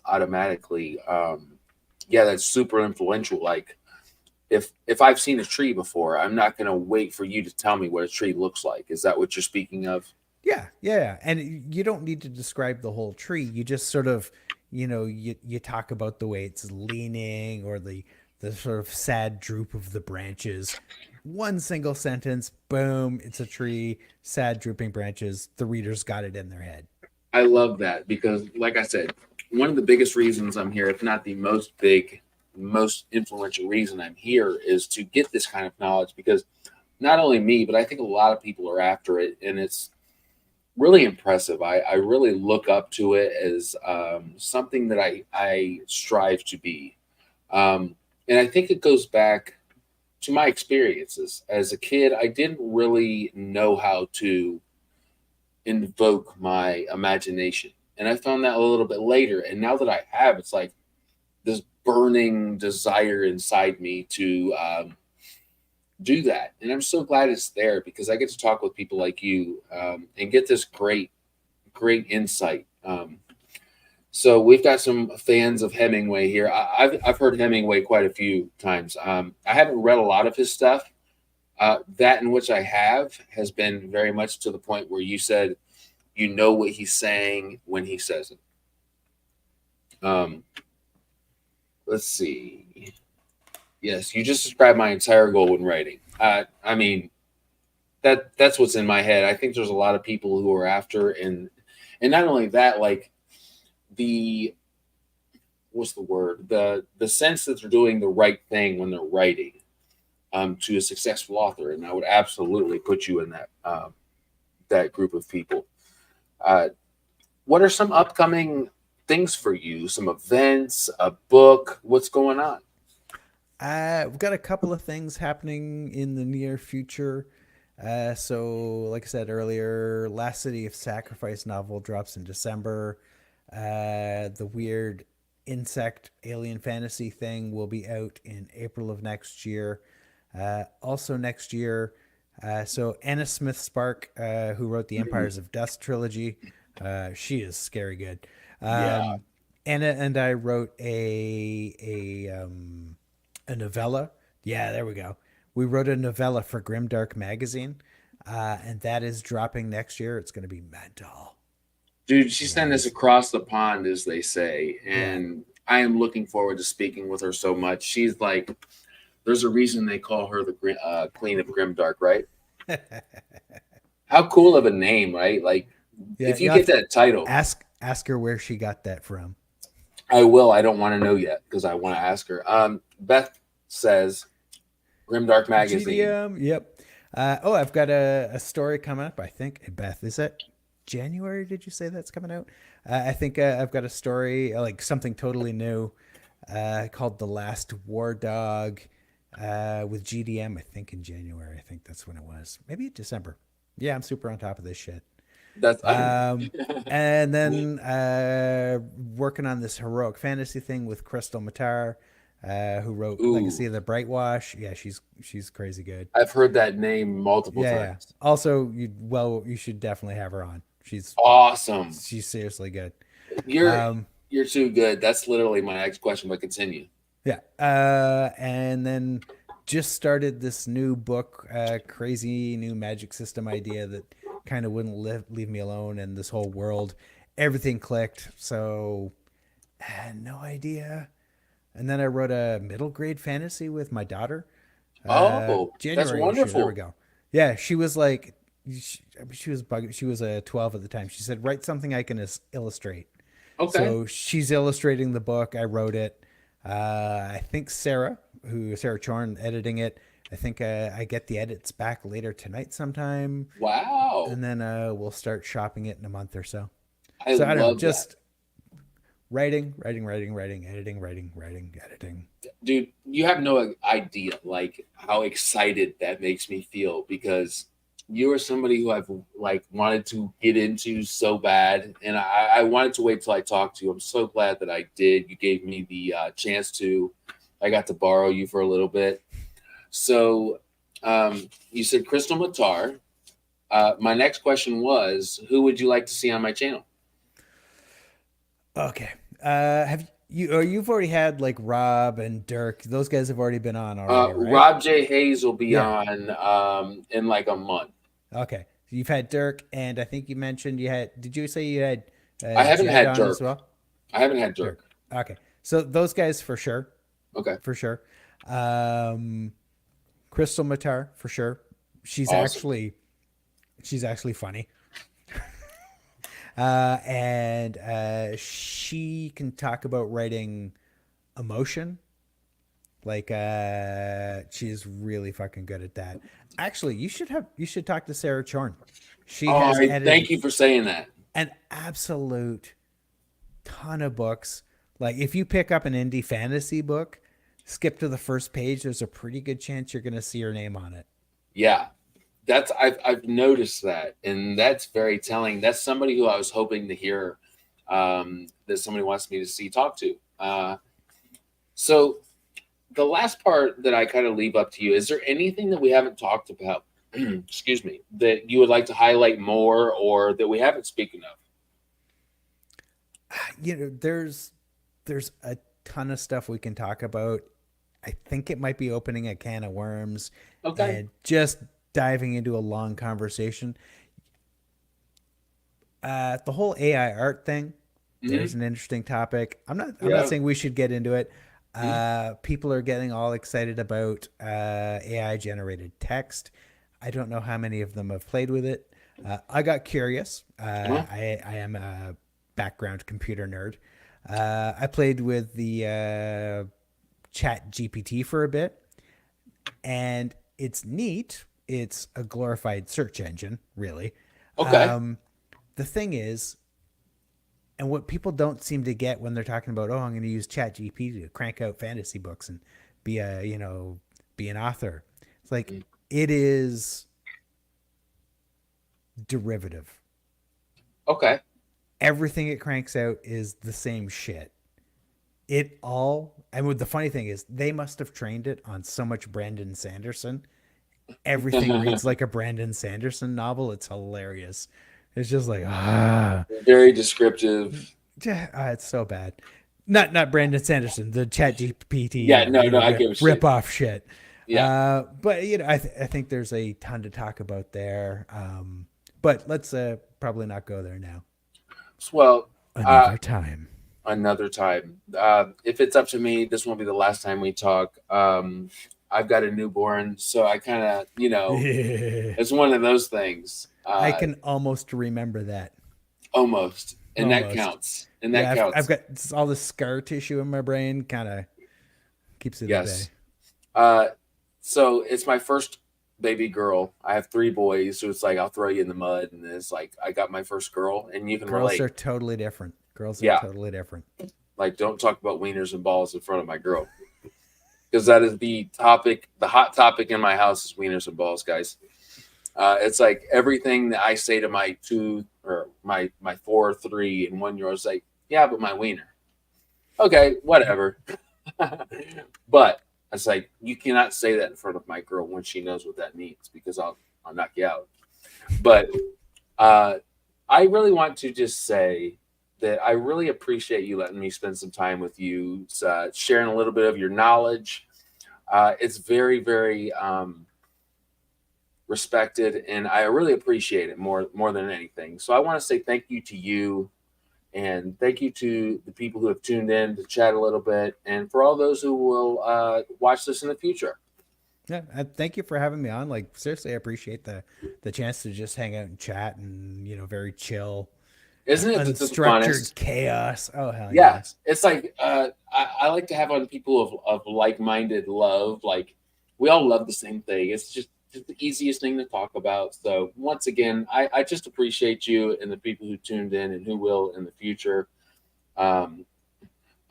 Speaker 1: automatically, yeah, that's super influential. Like if I've seen a tree before, I'm not going to wait for you to tell me what a tree looks like. Is that what you're speaking of?
Speaker 2: Yeah, yeah. And you don't need to describe the whole tree. You just sort of, you talk about the way it's leaning or the sort of sad droop of the branches. One single sentence, boom, it's a tree, sad drooping branches. The reader's got it in their head.
Speaker 1: I love that because, like I said, one of the biggest reasons I'm here, if not the most influential reason I'm here, is to get this kind of knowledge because not only me, but I think a lot of people are after it, and it's really impressive. I really look up to it as something that I strive to be. And I think it goes back to my experiences. As a kid, I didn't really know how to invoke my imagination. And I found that a little bit later. And now that I have, it's like this burning desire inside me to do that. And I'm so glad it's there because I get to talk with people like you and get this great insight. So we've got some fans of Hemingway here. I've heard Hemingway quite a few times. I haven't read a lot of his stuff. That in which I have has been very much to the point where you said you know what he's saying when he says it. Um, let's see. Yes, you just described my entire goal when writing. I mean that's what's in my head. I think there's a lot of people who are after and not only that, like the what's the word the sense that they're doing the right thing when they're writing to a successful author, and I would absolutely put you in that group of people. Uh, what are some upcoming things for you? Some events, a book? What's going on?
Speaker 2: We've got a couple of things happening in the near future. So, like I said earlier, Last City of Sacrifice novel drops in December. The weird insect alien fantasy thing will be out in April of next year. Also next year, so Anna Smith Spark, who wrote the Empires of Dust trilogy, she is scary good.
Speaker 1: Yeah.
Speaker 2: Anna and I wrote a novella. Yeah, there we go. We wrote a novella for Grimdark magazine, and that is dropping next year. It's going to be mental.
Speaker 1: Dude, she sent
Speaker 2: Yeah,
Speaker 1: us across the pond, as they say,
Speaker 2: yeah.
Speaker 1: and I am looking forward to speaking with her so much. She's like, there's a reason they call her the Queen of Grimdark, right? How cool of a name, right? Like,
Speaker 2: Yeah,
Speaker 1: if
Speaker 2: you
Speaker 1: you
Speaker 2: have
Speaker 1: get
Speaker 2: to
Speaker 1: that title,
Speaker 2: ask her where she got that from.
Speaker 1: I will. I don't want to know yet because I want to ask her. Beth says Grimdark magazine.
Speaker 2: GDM. Yep. Oh, I've got a story coming up. I think Beth, is it January? Did you say that's coming out? I think I've got a story like something totally new called "The Last War Dog" with GDM. I think in January. I think that's when it was. Maybe December. Yeah, I'm super on top of this shit.
Speaker 1: That's
Speaker 2: Um, and then working on this heroic fantasy thing with Crystal Matar, who wrote
Speaker 1: ooh,
Speaker 2: Legacy of the Brightwash. Yeah, she's crazy good.
Speaker 1: I've heard that name multiple
Speaker 2: Yeah, yeah.
Speaker 1: times.
Speaker 2: Also, you should definitely have her on.
Speaker 1: Awesome.
Speaker 2: She's seriously good.
Speaker 1: You're
Speaker 2: Um,
Speaker 1: you're too good. That's literally my next question, but continue.
Speaker 2: yeah. And then just started this new book, crazy new magic system idea that kind of wouldn't leave me alone, and this whole world, everything clicked. So I had no idea. And then I wrote a middle grade fantasy with my daughter.
Speaker 1: Oh, that's
Speaker 2: January issue. There we
Speaker 1: wonderful.
Speaker 2: go. Yeah, she was like, she was bugging. She was a 12 at the time. She said, "Write something I can illustrate."
Speaker 1: Okay.
Speaker 2: So she's illustrating the book. I wrote it. I think Sarah Chorn, editing it. I think I get the edits back later tonight sometime,
Speaker 1: Wow.
Speaker 2: and then we'll start shopping it in a month or so.
Speaker 1: I
Speaker 2: So I don't know,
Speaker 1: love that.
Speaker 2: just writing, editing.
Speaker 1: Dude, you have no idea like how excited that makes me feel because you are somebody who I've like wanted to get into so bad, and I wanted to wait till I talked to you. I'm so glad that I did. You gave me the chance to. I got to borrow you for a little bit. So, you said Crystal Matar. My next question was, who would you like to see on my channel?
Speaker 2: Okay. Have you or you've already had like Rob and Dirk? Those guys have already been on already, right?
Speaker 1: Rob J. Hayes will be
Speaker 2: Yeah.
Speaker 1: on in like a month.
Speaker 2: Okay. So you've had Dirk, and I think you mentioned you had. Did you say you had
Speaker 1: I haven't
Speaker 2: Jed
Speaker 1: had
Speaker 2: on as
Speaker 1: Dirk.
Speaker 2: well?
Speaker 1: I haven't had
Speaker 2: Dirk.
Speaker 1: Dirk.
Speaker 2: Okay. So those guys for sure,
Speaker 1: Okay.
Speaker 2: for sure. Um, Crystal Matar for sure. She's
Speaker 1: Awesome.
Speaker 2: actually she's actually funny, and she can talk about writing emotion. Like she's really fucking good at that. Actually, you should talk to Sarah Chorn. She
Speaker 1: Oh,
Speaker 2: has
Speaker 1: thank
Speaker 2: edited
Speaker 1: you for saying that.
Speaker 2: an absolute ton of books. Like if you pick up an indie fantasy book, skip to the first page, there's a pretty good chance you're going to see her name on it.
Speaker 1: Yeah, I've noticed that, and that's very telling. That's somebody who I was hoping to hear that somebody wants me to see talk to. So the last part that I kind of leave up to you, is there anything that we haven't talked about? Excuse me, that you would like to highlight more, or that we haven't spoken of?
Speaker 2: You know, there's a ton of stuff we can talk about. I think it might be opening a can of worms
Speaker 1: Okay.
Speaker 2: and just diving into a long conversation. The whole AI art thing, there's
Speaker 1: Hmm.
Speaker 2: an interesting topic. I'm not
Speaker 1: Yeah.
Speaker 2: saying we should get into it.
Speaker 1: Mhm.
Speaker 2: People are getting all excited about AI generated text. I don't know how many of them have played with it. I got curious.
Speaker 1: Uh-huh.
Speaker 2: I am a background computer nerd. I played with the Chat GPT for a bit, and it's neat. It's a glorified search engine, really.
Speaker 1: Okay.
Speaker 2: Um, the thing is, and what people don't seem to get when they're talking about, oh, I'm going to use Chat GPT to crank out fantasy books and be a, be an author. It's like
Speaker 1: Mm.
Speaker 2: it is derivative,
Speaker 1: Okay.
Speaker 2: everything it cranks out is the same shit. It all, and the funny thing is, they must have trained it on so much Brandon Sanderson. Everything reads like a Brandon Sanderson novel. It's hilarious. It's just like
Speaker 1: Very descriptive.
Speaker 2: it's so bad. Not Brandon Sanderson, the Chat
Speaker 1: Yeah,
Speaker 2: GPT,
Speaker 1: no, I get what you're
Speaker 2: rip off shit.
Speaker 1: Yeah.
Speaker 2: But I think there's a ton to talk about there. But let's probably not go there now.
Speaker 1: Well,
Speaker 2: Another time.
Speaker 1: Another time. If it's up to me, this won't be the last time we talk. I've got a newborn, so I kind of, it's one of those things.
Speaker 2: I can almost remember that.
Speaker 1: Almost. And
Speaker 2: Almost.
Speaker 1: that counts. And that counts.
Speaker 2: I've got all the scar tissue in my brain, kind of keeps it at
Speaker 1: bay. So it's my first baby girl. I have 3 boys, so it's like I'll throw you in the mud, and it's like I got my first girl, and you can relate.
Speaker 2: Girls are totally different. Girls are totally different.
Speaker 1: Like, don't talk about wieners and balls in front of my girl, because that is the topic. The hot topic in my house is wieners and balls, guys. It's like everything that I say to my 2 or my 4, 3, and 1 year old is like, yeah, but my wiener. Okay, whatever. But it's like, you cannot say that in front of my girl when she knows what that means, because I'll knock you out. But I really want to just say that I really appreciate you letting me spend some time with you, sharing a little bit of your knowledge. It's very, very respected, and I really appreciate it more than anything. So I want to say thank you to you, and thank you to the people who have tuned in to chat a little bit, and for all those who will watch this in the future.
Speaker 2: Yeah, thank you for having me on. Like, seriously, I appreciate the chance to just hang out and chat, and very chill.
Speaker 1: Isn't it
Speaker 2: unstructured chaos? Oh hell
Speaker 1: yeah!
Speaker 2: Yes.
Speaker 1: It's like I like to have on people of like-minded love. Like, we all love the same thing. It's just the easiest thing to talk about. So once again, I just appreciate you and the people who tuned in and who will in the future. I'm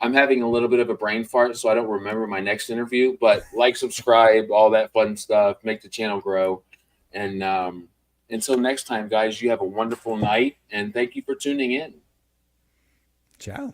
Speaker 1: having a little bit of a brain fart, so I don't remember my next interview, but like, subscribe, all that fun stuff, make the channel grow. And until next time, guys, you have a wonderful night, and thank you for tuning in.
Speaker 2: Ciao.